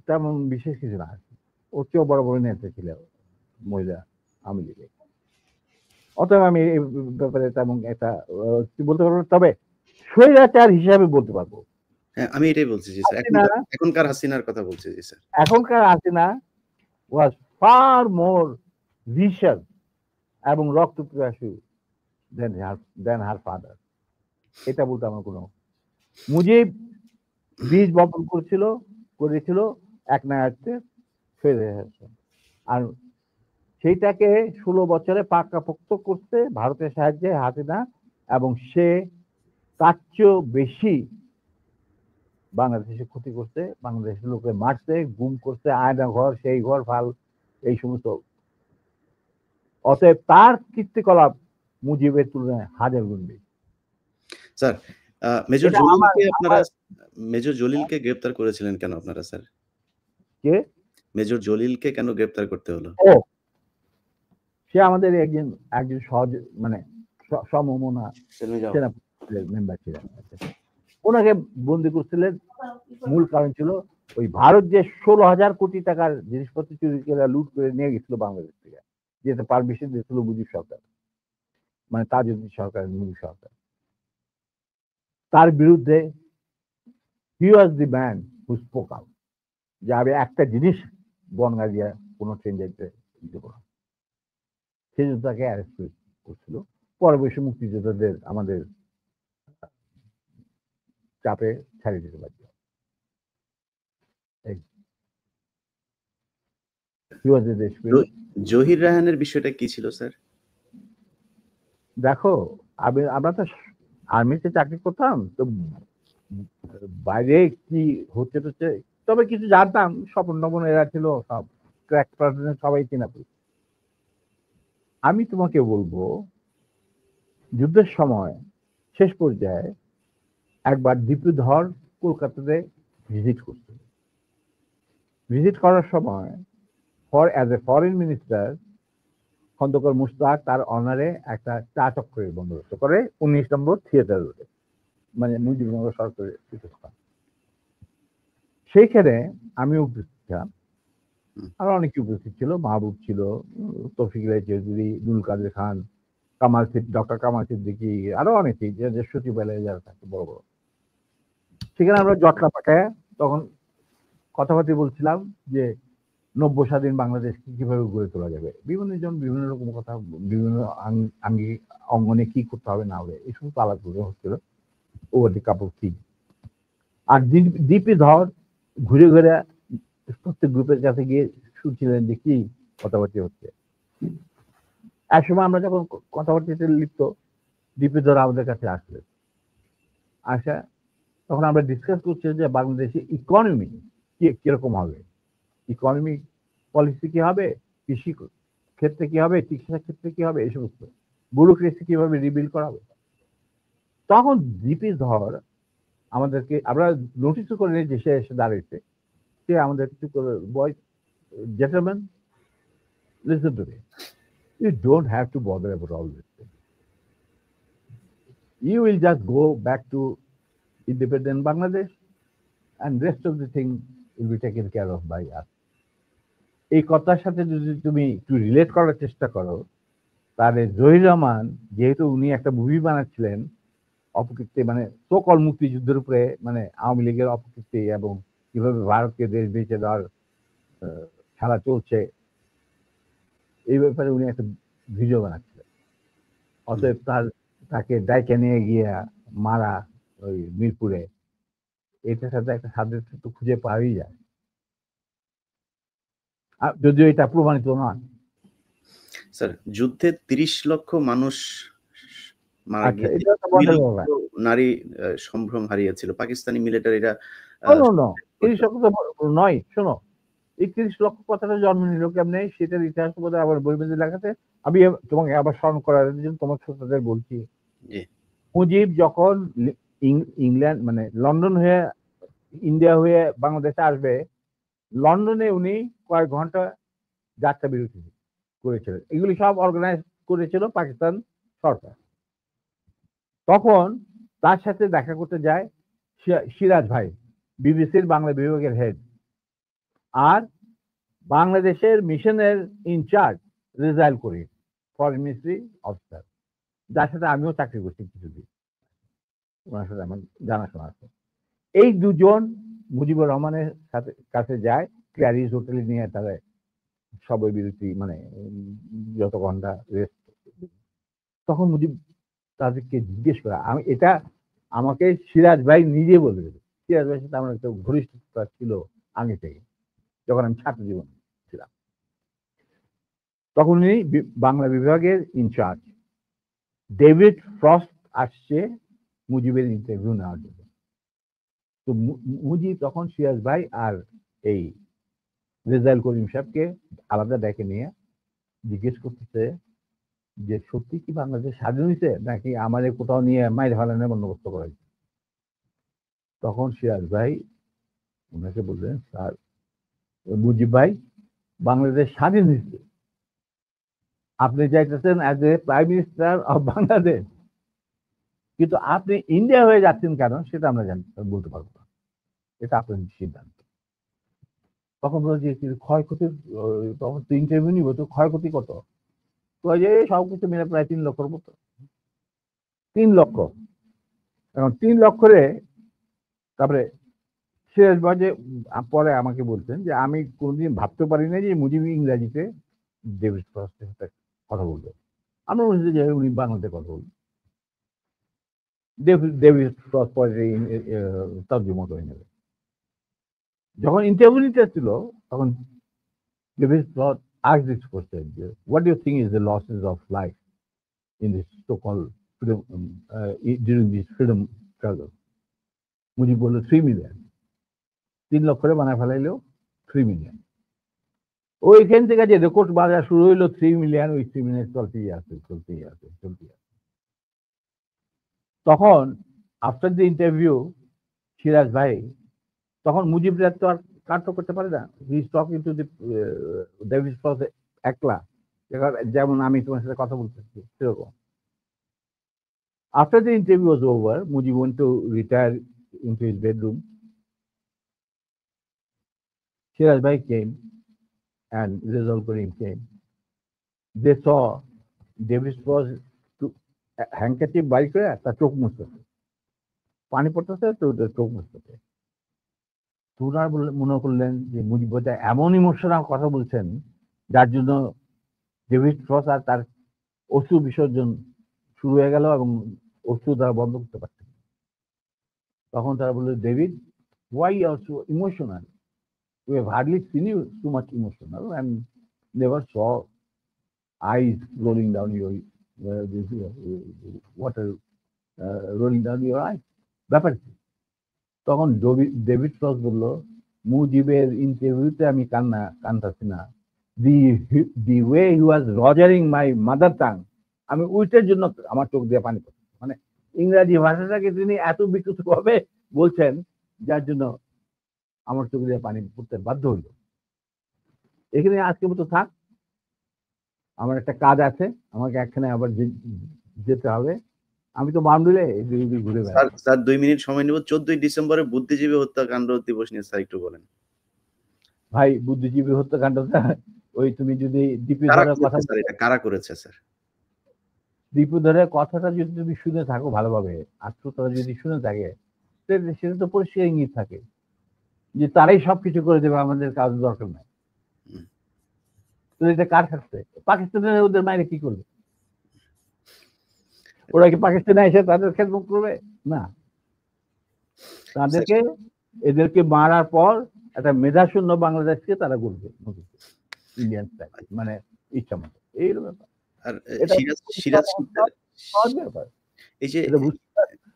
তেমন বিশেষ কিছু না, ওর চেয়েও বড় বড় নেতা ছিল মহিলা আওয়ামী লীগে, অতএব আমি এই ব্যাপারে তেমন একটা বলতে পারবো, তবে স্বৈরাচার হিসাবে বলতে পারবো। হ্যাঁ, আমি এটাই বলছি জি স্যার, এখনকার হাসিনার কথা বলছি জি স্যার। এখনকার হাসিনা ওয়াজ ফার মোর ভিশাস এবং রক্তপিপাসু দেন হার ফাদার, এটা বলতে আমার কোনো, মুজিব বীজ বপন করেছিল এক নায়াতে ফেরে, আর সেইটাকে 16 বছরে পাকাপোক্ত করতে ভারতের সাহায্যে হাসিনা, এবং সে তার চেয়েও বেশি বাংলাদেশে ক্ষতি করছে, বাংলাদেশের লোকে মারছে, গুম করছে, আয়না ঘর, সেই ঘর, ফাল, এই সমস্ত। অতএব তার কীর্তিকলাপ মুজিবের তুলনায় হাজার গুণ বেশি। স্যার, মেজর এটা জলিলকে আপনারা মেজর জলিলকে গ্রেপ্তার করেছিলেন কেন আপনারা স্যার? কে? মেজর জলিলকে কেন গ্রেপ্তার করতে হলো? ও, সে আমাদের একজন সহজ মানে সমমনা সেনা মেম্বার ছিলেন। ওনাকে বন্দি করছিলেন, মূল কারণ ছিল ওই ভারত যে 16,000 কোটি টাকার জিনিসপত্র চুরি করে লুট করে নিয়ে গেছিল বাংলাদেশ থেকে, যেটা পারমিশন দিয়েছিল মুজিব সরকার, মানে তাজউদ্দিন সরকার, মুজিব সরকার। তার বিরুদ্ধে he was the man who spoke out, যে আমি একটা জিনিস বনগা দিয়ে কোনো ট্রেন যাইতে দেব না। সেই জন্য তাকে অ্যারেস্ট করছিল। পরবর্তী মুক্তিযোদ্ধাদের আমাদের চাপে ছাড়িয়ে দিতে বাধ্য। জহির রায়হানের বিষয়টা কি ছিল স্যার? দেখো, আমরা তো আর্মিতে চাকরি করতাম, তো বাইরে কি হচ্ছে টচ্ছে, তবে কিছু জানতাম। স্বপন নবন এরা ছিল, সব ক্র্যাক পার্সন, সবাই চেনা। আমি তোমাকে বলবো, যুদ্ধের সময় শেষ পর্যায়ে একবার দীপুধর কলকাতাতে ভিজিট করছে। ভিজিট করার সময় as a foreign minister Khondakar Mushtaq তার অনারে একটা চা চক্রের বন্দোবস্ত করে 19 নম্বর থিয়েটার রোডে, মানে মুজিবনগর সরকারের পীঠস্থান। সেইখানে আমি উপস্থিত ছিলাম, আর অনেকে উপস্থিত ছিল। মাহবুব ছিল, তৌফিক রায় চৌধুরী, দুল কাদের খান, ডক্টর কামাল সিদ্দিকী, আরো অনেকেই, যে সচিবালয়ে যারা থাকে বড় বড়। সেখানে আমরা জটলা পাঠায় তখন কথাবার্তা বলছিলাম যে 90 স্বাধীন বাংলাদেশকে কিভাবে গড়ে তোলা যাবে। বিভিন্ন জন বিভিন্ন রকম কথা, বিভিন্ন অঙ্গনে কি করতে হবে না হবে, এই সমস্ত আলাপ হচ্ছিল over the cup of tea. আর ডিপি ধর ঘুরে ঘুরে প্রত্যেক গ্রুপের কাছে গিয়ে শুনছিলেন যে কি কথাবার্তা হচ্ছে। এক সময় আমরা যখন কথাবার্তাতে লিপ্ত, ডিপি ধর আমাদের কাছে আসলেন। আসা তখন আমরা ডিসকাস করছি যে বাংলাদেশে ইকোনমি কিরকম হবে, ইকোনমিক পলিসি কি হবে, কৃষি ক্ষেত্রে কি হবে, চিকিৎসা ক্ষেত্রে কি হবে, এই সমস্ত ব্যুরোক্রেসি কিভাবে রিবিল্ড করা হবে। তখন ডিপি ধর আমাদেরকে, আমরা নোটিস করে নিই যে সে এসে দাঁড়িয়েছে, সে আমাদের কিছু করে, বয় gentlemen, listen to me. You don't have to bother about all this thing. You will just go back to independent Bangladesh and rest of the thing will be taken care of by us. এই কথার সাথে যদি তুমি একটু relate করার চেষ্টা করো, তাহলে জহির রহমান, যেহেতু উনি একটা মুভি বানাচ্ছিলেন অপকীর্তি, মানে সকল মুক্তিযুদ্ধের উপরে, মানে আওয়ামী লীগের অপকীর্তি এবং কিভাবে ভারতকে দেশ বেঁচে দেওয়ার খেলা চলছে, এই ব্যাপারে উনি একটা ভিডিও বানাচ্ছিলেন। অতএব তাকে ডাইকে নিয়ে গিয়ে মারা ওই মিরপুরে, এটার সাথে একটা সাদৃশ্য তো খুঁজে পাওয়াই যায়, যদিও এটা প্রমাণিত নয়। স্যার, যুদ্ধে 30 লক্ষ মানুষ মারা গিয়েছে, এটা তো বলার কথা। নারী সম্ভ্রম হারিয়েছিল পাকিস্তানি মিলিটারিরা। 30 লক্ষ তো নয়, শোনো, এই 30 লক্ষ কথাটা জন্ম নিল কেমনে, সেটার ইতিহাস বোধহয় আবার বইমেজে লেখাতে। আমি তোমাকে আবার স্মরণ করার জন্য তোমার শ্রোতাদের বলছি, মুজিব যখন ইংল্যান্ড মানে লন্ডন হয়ে ইন্ডিয়া হয়ে বাংলাদেশে আসবে, লন্ডনে উনি কয়েক ঘন্টা যাত্রা বিরতি করেছিলেন। এগুলি সব অর্গানাইজ করেছিল পাকিস্তান সরকার। তখন তার সাথে দেখা করতে যায় সিরাজ ভাই, বিবিসির বাংলা বিভাগের হেড, আর বাংলাদেশের মিশনের ইনচার্জ রেজাইল করি, ফরেন মিনিস্ট্রি অফিসার, যার সাথে আমিও চাকরি করছি কিছুদিন, ওনার সাথে আমার জানাশোনা আছে। এই দুজন মুজিবুর রহমানের কাছে যায়, ক্যারিজ হোটেলে নিয়ে তারা সবাই বিরতি, মানে যত ঘন্টা রেস্ট। তখন মুজিব তাদেরকে জিজ্ঞেস করা, এটা আমাকে সিরাজ ভাই নিজে বলে দেবে। সিরাজ ভাইয়ের সাথে আমার একটা ঘনিষ্ঠতা ছিল আগে থেকে, যখন আমি ছাত্র জীবন ছিলাম। তখন উনি বাংলা বিভাগের ইনচার্জ। ডেভিড ফ্রস্ট আসছে মুজিবের ইন্টারভিউ নেওয়ার জন্য। তো মুজিব তখন সিরাজ ভাই আর এই রেজাউল করিম সাহেবকে আলাদা ডেকে নিয়ে জিজ্ঞেস করতেছে যে সত্যি কি বাংলাদেশ স্বাধীন হয়েছে নাকি আমাদের কোথাও নিয়ে মাইর ফালানোর বন্দোবস্ত করা হয়েছে। তখন সিরাজ ভাই ওনাকে বললেন, স্যার মুজিব ভাই, বাংলাদেশ স্বাধীন হয়েছে, আপনি চাইতেছেন as a prime minister of Bangladesh, কিন্তু আপনি ইন্ডিয়া হয়ে যাচ্ছেন কেন সেটা আমরা বলতে পারবো না, এটা আপনার সিদ্ধান্ত। তখন বলছি ক্ষয়ক্ষতির, তখন তো ইন্টারভিউ নিব, তো ক্ষয়ক্ষতি কত? তো যে সবকিছু মিলে প্রায় 3 লক্ষর মতো। 3 লক্ষ। এখন 3 লক্ষরে তারপরে সিরাজ ভাই যে পরে আমাকে বলছেন যে আমি কোনোদিন ভাবতে পারি না যে মুজিব ইংরাজিতে ডেভিড ফ্রস্টের সাথে কথা বলবে। আমরা বলছি যে উনি বাংলাতে কথা বলবেন। ডেভিড ফ্রস্ট পরে তর্জমা করে নেবে। যখন ইন্টারভিউ নিতে ছিল তখন David frost asked this question, what do you think is the losses of life in this so-called freedom during this freedom struggle? Mujib বলল 3 মিলিয়ন। 3 লক্ষ করে বানায় ফেলাইলেও 3 মিলিয়ন। ওইখান থেকে যে রেকর্ড বাজার শুরু হইলো 3 মিলিয়ন, ওই 3 মিলিয়ন চলতেই আছে। তখন আফটার দ্য ইন্টারভিউ সিরাজ ভাই তখন মুজিবরা তো আর কাট্য করতে পারে না, he is talking to the David frost একলা, যেমন আমি তোমার সাথে কথা বলতেছি সেরকম। After the interview was over, Mujib went to retire into his bedroom. Siraj ভাই কেম and Rizal Karim came. They saw David Frost handkerchief বাইর করে তার চোখ মুছতেছে, পানি পড়তেছে তো চোখ মুছতেছে। তোরা মনে করলেন যে মুজিব এমন ইমোশনাল কথা বলছেন যার জন্য ডেভিড ফ্রস্ট আর তার অশ্রু বিসর্জন শুরু হয়ে গেল এবং অশ্রু তারা বন্ধ করতে পারছে। তখন তারা বললো, David, why you are so emotional? We have hardly seen you too much emotional and never saw eyes rolling down your water rolling down your eyes. ব্যাপার কি? তখন ডেভিড ফ্রস্ট বলল, মুজিবের ইন্টারভিউতে আমি কান্দাছি না, the way he was rogering my mother tongue, আমি উইটের জন্য আমার চোখ দিয়ে পানি পড়ছে। মানে ইংরাজি ভাষাটাকে তিনি এত বিকৃত ভাবে বলছেন যার জন্য আমার চোখ দিয়ে পানি পড়তে বাধ্য হইল। এখানে আজকে মতো থাক, আমার একটা কাজ আছে, আমাকে একখানে আবার যেতে হবে। আমি তো বামডুলে ঘুরে বেড়াই। স্যার 2 মিনিট সময় নেব। 14 ডিসেম্বরে বুদ্ধিজীবী হত্যাকাণ্ড দিবস নিয়ে স্যার একটু বলেন। ভাই, বুদ্ধিজীবী হত্যাকাণ্ডটা ওই তুমি যদি দীপুধরের কথা, স্যার এটা কারা করেছে স্যার? দীপুধরের কথাটা যদি তুমি শুনে থাকো ভালোভাবে, আত্মতরা যদি শুনে থাকে, সেটা তো পরিষ্কার ইঙ্গিত থাকে যে তারাই সবকিছু করে দেবে, আমাদের কাজ দরকার নাই। তো এটা কার খাচ্ছে? পাকিস্তানের ওদের মাইরে কি করবে? ওরা কি পাকিস্তানে এসে তাদের খেদমত করবে? না, তাদেরকে এদেরকে মারার পর একটা মেধাশূন্য বাংলাদেশকে তারা গড়বে ইন্ডিয়ান স্টাইল, মানে ইচ্ছা মতো। এই ব্যাপার। এই যে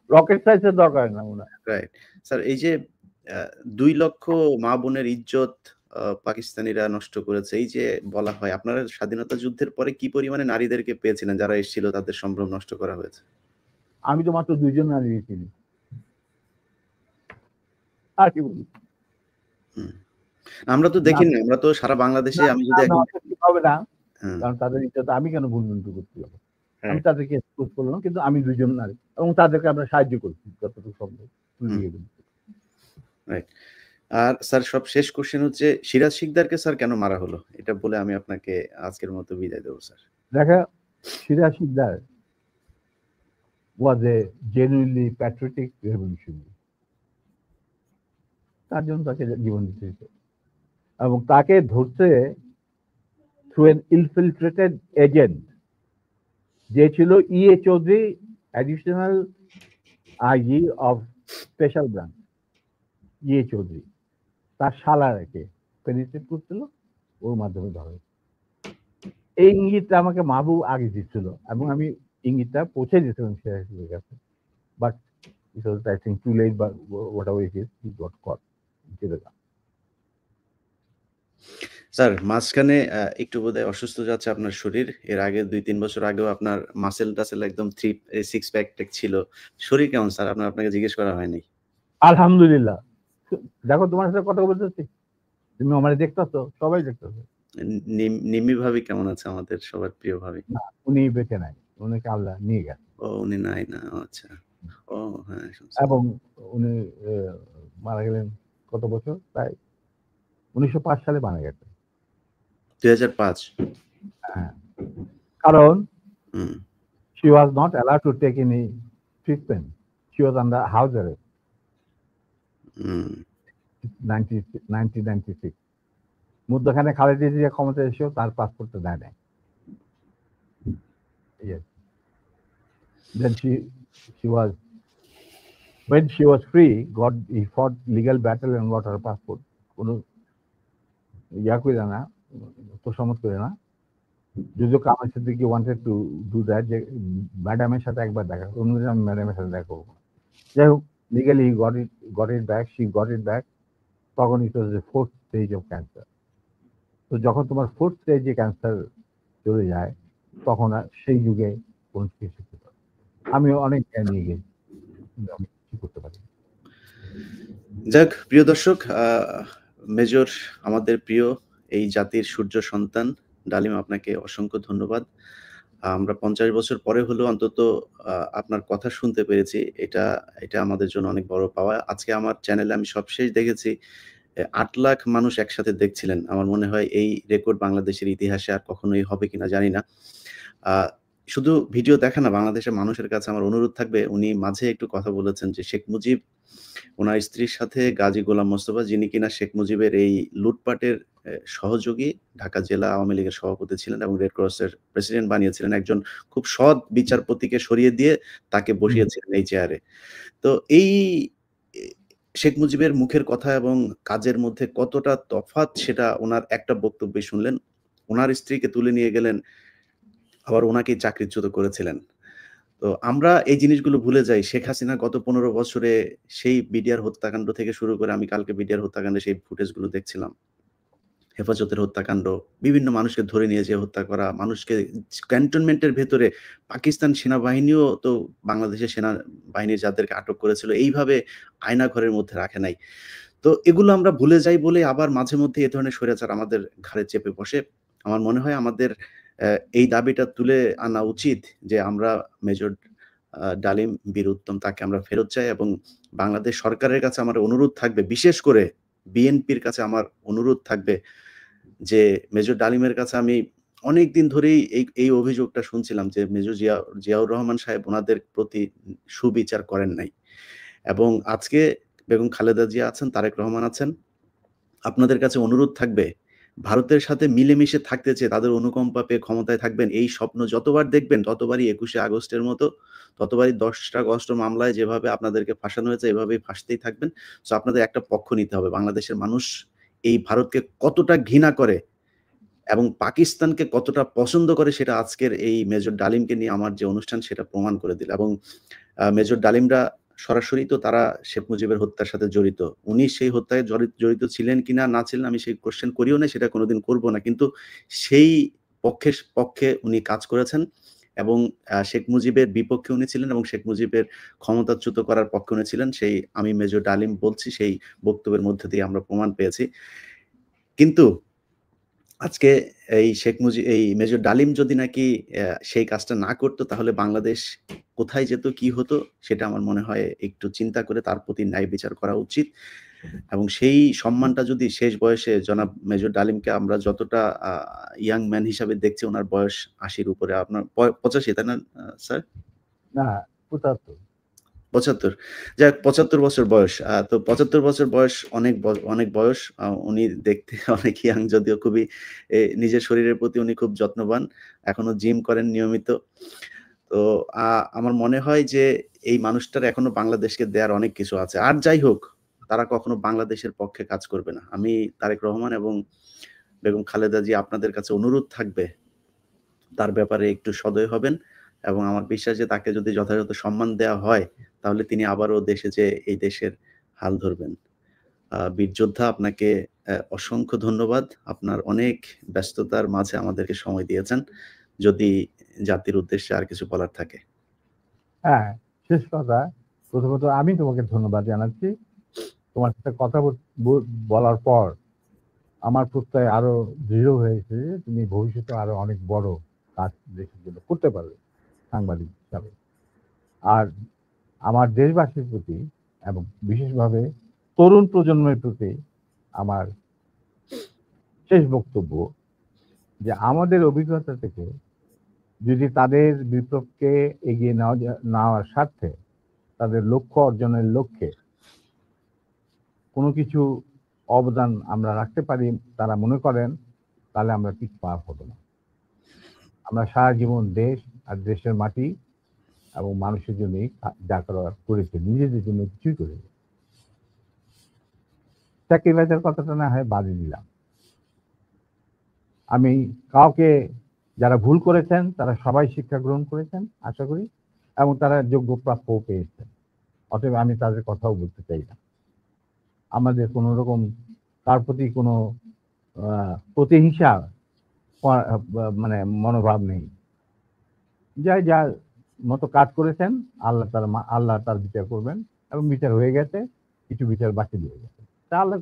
রকেট সাইন্সের দরকার না ওনার। রাইট স্যার, এই যে 2 লক্ষ মা বোনের ইজ্জত পাকিস্তানিরা নষ্ট করেছে, এই যে বলা হয়, আপনারা স্বাধীনতা যুদ্ধের পরে কি পরিমাণে নারীদেরকে পেয়েছিলেন যারা এসেছিল, তাদের সম্ভ্রম নষ্ট করা হয়েছে? আমি তো মাত্র 2 জন নারী চিনি, আর কি বলি। আমরা তো দেখি না, আমরা তো সারা বাংলাদেশে, আমি যদি এখন হবে না, কারণ তাদের ইচ্ছা তো আমি কেন ভুলবন্টু করতে যাবো? আমি তাদেরকে এক্সপোজ করলাম, কিন্তু আমি 2 জন নারী এবং তাদেরকে আমরা সাহায্য করছি যতটুকু সম্ভব। আর স্যার সব শেষ কোশ্চেন হচ্ছে, সিরাজ শিকদারকে স্যার কেন মারা হলো, এটা বলে আমি আপনাকে আজকের মতো বিদায় দেবো স্যার। দেখা, Siraj Sikdar was a genuinely patriotic revolutionary, তার জন্য তাকে জীবন দিতে হয়েছে এবং তাকে ধরছে থ্রু এন ইনফিলট্রেটেড এজেন্ট যে ছিল E A Chowdhury, additional IG of special branch. E A Chowdhury তার শালাকে পেনিট্রেট করছিল, ওর মাধ্যমে ধরে। এই ইঙ্গিতটা আমাকে মাহবুব আগে দিচ্ছিল এবং আমি ইঙ্গিতটা পৌঁছে দিয়েছিলাম সিরাজের কাছে, but It was, I think, too late, but whatever it is, he got caught. Sir মাঝখানে একটু বোধহয় অসুস্থ যাচ্ছে আপনার শরীর। এর আগে ২-৩ বছর আগেও আপনার মাসল-টাসেল একদম সিক্স প্যাক ট্যাক ছিল। শরীর কেমন স্যার? আপনাকে জিজ্ঞেস করা হয়নি। আলহামদুলিল্লাহ। দেখো তোমার সাথে কথা বলতেছি, তুমি আমার দেখতেছো, সবাই দেখতেছো। নিম্মি ভাবি কেমন আছে, আমাদের সবার প্রিয় ভাবি? না, উনি বেঁচে নাই, উনাকে আল্লাহ নিয়ে গেছে। ও উনি নাই না, আচ্ছা। ও হ্যাঁ। এবং উনি মারা গেলেন কত বছর, প্রায় 1905 সালে মারা গেছে। 2005? হ্যাঁ, কারণ হুম। she was not allowed to take any treatment. She was under house arrest. 1996 মধ্যখানে খালেদা জিয়া ক্ষমতা এসেও তার পাসপোর্টটা দেয় নাই। Yes. Then she was, when she was free, he fought legal battle and got her passport. কোনো ইয়া করে না, তোষামত করে না। যদিও Kamal Siddiqui wanted to do that, যে ম্যাডামের সাথে একবার দেখা, অন্যদিন আমি ম্যাডামের সাথে দেখা করবো। যাই হোক, legally he got it back, she got it back. তখন it was the 4th stage of cancer. তো যখন তোমার 4th stage ক্যান্সার চলে যায়, তখন আর সেই যুগে কোন কিছু শিখতে পারে। আমি অনেক জ্ঞান নিয়ে গেছি, আমি কি করতে পারি। যাক প্রিয় দর্শক, মেজর আমাদের প্রিয় এই জাতির সূর্য সন্তান ডালিম, আপনাকে অসংখ্য ধন্যবাদ। আমরা ৫০ বছর পরে হলেও অন্তত আপনার কথা শুনতে পেরেছি। এটা আমাদের জন্য অনেক বড় পাওয়া। আজকে আমার চ্যানেলে আমি সবশেষ দেখেছি ৮ লাখ মানুষ একসাথে দেখছিলেন। আমার মনে হয় এই রেকর্ড বাংলাদেশের ইতিহাসে আর কখনোই হবে কিনা জানি না। শুধু ভিডিও দেখা না, বাংলাদেশের মানুষের কাছে আমার অনুরোধ থাকবে, উনি মাঝে একটু কথা বলেছেন যে শেখ মুজিব ওনার স্ত্রীর সাথে গাজী গোলাম মোস্তফা, যিনি কিনা শেখ মুজিবের এই লুটপাটের সহযোগী, ঢাকা জেলা আওয়ামী লীগের সভাপতি ছিলেন এবং রেড ক্রসের প্রেসিডেন্ট বানিয়েছিলেন, একজন খুব সৎ বিচারপতিকে সরিয়ে দিয়ে তাকে বসিয়েছিলেন এই চেয়ারে। তো এই শেখ মুজিবের মুখের কথা এবং কাজের মধ্যে কতটা তফাৎ, সেটা ওনার একটা বক্তব্যে শুনলেন। ওনার স্ত্রীকে তুলে নিয়ে গেলেন, আবার ওনাকেই চাকরিচ্যুত করেছিলেন। তো আমরা এই জিনিসগুলো ভুলে যাই। শেখ হাসিনা গত ১৫ বছরে সেই বিডিআর হত্যাকাণ্ড থেকে শুরু করে, আমি কালকে বিডিআর হত্যাকাণ্ডের সেই ফুটেজগুলো দেখছিলাম। হেফাজতের হত্যাকাণ্ড, বিভিন্ন মানুষকে ধরে নিয়ে যেয়ে হত্যা করা, মানুষকে ক্যান্টনমেন্টের ভেতরে পাকিস্তান সেনাবাহিনীও তো বাংলাদেশের সেনাবাহিনীর যাদেরকে আটক করেছিল, এইভাবে আয়নাঘরের মধ্যে রাখে নাই। তো এগুলো আমরা ভুলে যাই বলে আবার মাঝে মধ্যে এ ধরনের স্বৈরাচার আমাদের ঘাড়ে চেপে বসে। আমার মনে হয় আমাদের এই দাবিটা তুলে আনা উচিত যে আমরা মেজর ডালিম বীর উত্তম তাকে আমরা ফেরত চাই, এবং বাংলাদেশ সরকারের কাছে আমার অনুরোধ থাকবে, বিশেষ করে বিএনপির কাছে আমার অনুরোধ থাকবে যে মেজর ডালিমের কাছে আমি অনেকদিন ধরেই এই অভিযোগটা শুনছিলাম যে মেজর জিয়াউর রহমান সাহেব ওনাদের প্রতি সুবিচার করেন নাই। এবং আজকে বেগম খালেদা জিয়া আছেন, তারেক রহমান আছেন। আপনাদের কাছে অনুরোধ থাকবে, ভারতের সাথে মিলেমিশে থাকতে চেয়ে তাদের অনুকম্পা পেয়ে ক্ষমতায় থাকবেন, এই স্বপ্ন যতবার দেখবেন ততবারই ২১শে আগস্টের মতো, ততবারই ১০টা আগস্ট মামলায় যেভাবে আপনাদেরকে ফাঁসানো হয়েছে এভাবেই ফাঁসতেই থাকবেন। সো আপনাদের একটা পক্ষ নিতে হবে। বাংলাদেশের মানুষ এই ভারতকে কতটা ঘৃণা করে এবং পাকিস্তানকে কতটা পছন্দ করে, সেটা আজকের এই মেজর ডালিমকে নিয়ে আমার যে অনুষ্ঠান সেটা প্রমাণ করে দিল। এবং মেজর ডালিমরা সরাসরি তো তারা শেখ মুজিবের হত্যার সাথে জড়িত। উনি সেই হত্যায় জড়িত ছিলেন কিনা না ছিলেন আমি সেই কোয়েশ্চেন করিও না, সেটা কোনোদিন করব না। কিন্তু সেই পক্ষে উনি কাজ করেছেন এবং শেখ মুজিবের বিপক্ষে উনি ছিলেন এবং শেখ মুজিবের ক্ষমতাচ্যুত করার পক্ষে উনি ছিলেন। সেই আমি মেজর ডালিম বলছি, সেই বক্তব্যের মধ্যে দিয়ে আমরা প্রমাণ পেয়েছি। কিন্তু আজকে এই মেজর ডালিম যদি নাকি সেই কাজটা না করতো, তাহলে বাংলাদেশ কোথায় যেত, কি হতো, সেটা আমার মনে হয় একটু চিন্তা করে তার প্রতি ন্যায় বিচার করা উচিত। এবং সেই সম্মানটা যদি শেষ বয়সে জনাব মেজর ডালিমকে আমরা যতটা ইয়াং ম্যান হিসাবে দেখছি, ওনার বয়স ৮০-র উপরে, আপনার ৮৫ তাই না স্যার? না, ৭৫। ৭৫। যাই হোক ৭৫ বছর বয়স। তো ৭৫ বছর বয়স অনেক বয়স। উনি দেখতে অনেক ইয়াং, যদিও খুবই নিজের শরীরের প্রতি উনি খুব যত্নবান। এখনো জিম করেন নিয়মিত। তো আমার মনে হয় যে এই মানুষটার এখনো বাংলাদেশকে দেয়ার অনেক কিছু আছে। আর যাই হোক, তারা কখনো বাংলাদেশের পক্ষে কাজ করবে না। আমি তারেক রহমান এবং বেগম খালেদা জিয়া, আপনাদের কাছে অনুরোধ থাকবে তার ব্যাপারে একটু সদয় হবেন। এবং আমার বিশ্বাস যে তাকে যদি যথাযথ সম্মান দেওয়া হয়, তাহলে তিনি আবারও দেশে যেয়ে এই দেশের হাল ধরবেন। বীর যোদ্ধা আপনাকে অসংখ্য ধন্যবাদ। আপনার অনেক ব্যস্ততার মাঝে আমাদেরকে সময় দিয়েছেন। যদি জাতির উদ্দেশ্যে আর কিছু বলার থাকে। হ্যাঁ, শেষ কথা, প্রথমত আমি তোমাকে ধন্যবাদ জানাচ্ছি। তোমার সাথে কথা বলার পর আমার প্রত্যয় আরো দৃঢ় হয়েছে যে তুমি ভবিষ্যতে আরো অনেক বড় কাজ দেশের জন্য করতে পারবে সাংবাদিক হিসাবে। আর আমার দেশবাসীর প্রতি এবং বিশেষভাবে তরুণ প্রজন্মের প্রতি আমার শেষ বক্তব্য যে আমাদের অভিজ্ঞতা থেকে যদি তাদের বিপ্লবকে এগিয়ে নেওয়ার স্বার্থে তাদের লক্ষ্য অর্জনের লক্ষ্যে কোনো কিছু অবদান আমরা রাখতে পারি তারা মনে করেন, তাহলে আমরা পিছ পা হব না। আমরা সারা জীবন দেশ আর দেশের মাটি এবং মানুষের জন্যই যা করার করেছে, নিজেদের জন্য কিছুই করে স্যাক্রিফাইসের কথাটা না হয় বাদে দিলাম। আমি কাউকে, যারা ভুল করেছেন তারা সবাই শিক্ষা গ্রহণ করেছেন আশা করি, এবং তারা যোগ্য প্রাপ্যও পেয়েছেন। অতএব আমি তাদের কথাও বলতে চাই না। আমাদের কোনো রকম তার প্রতি কোনো প্রতিহিংসা মানে মনোভাব নেই। যার মতো কাজ করেছেন আল্লাহ তার বিচার করবেন, এবং বিচার হয়ে গেছে, কিছু বিচার বাকি দিয়ে গেছে, তা আল্লাহ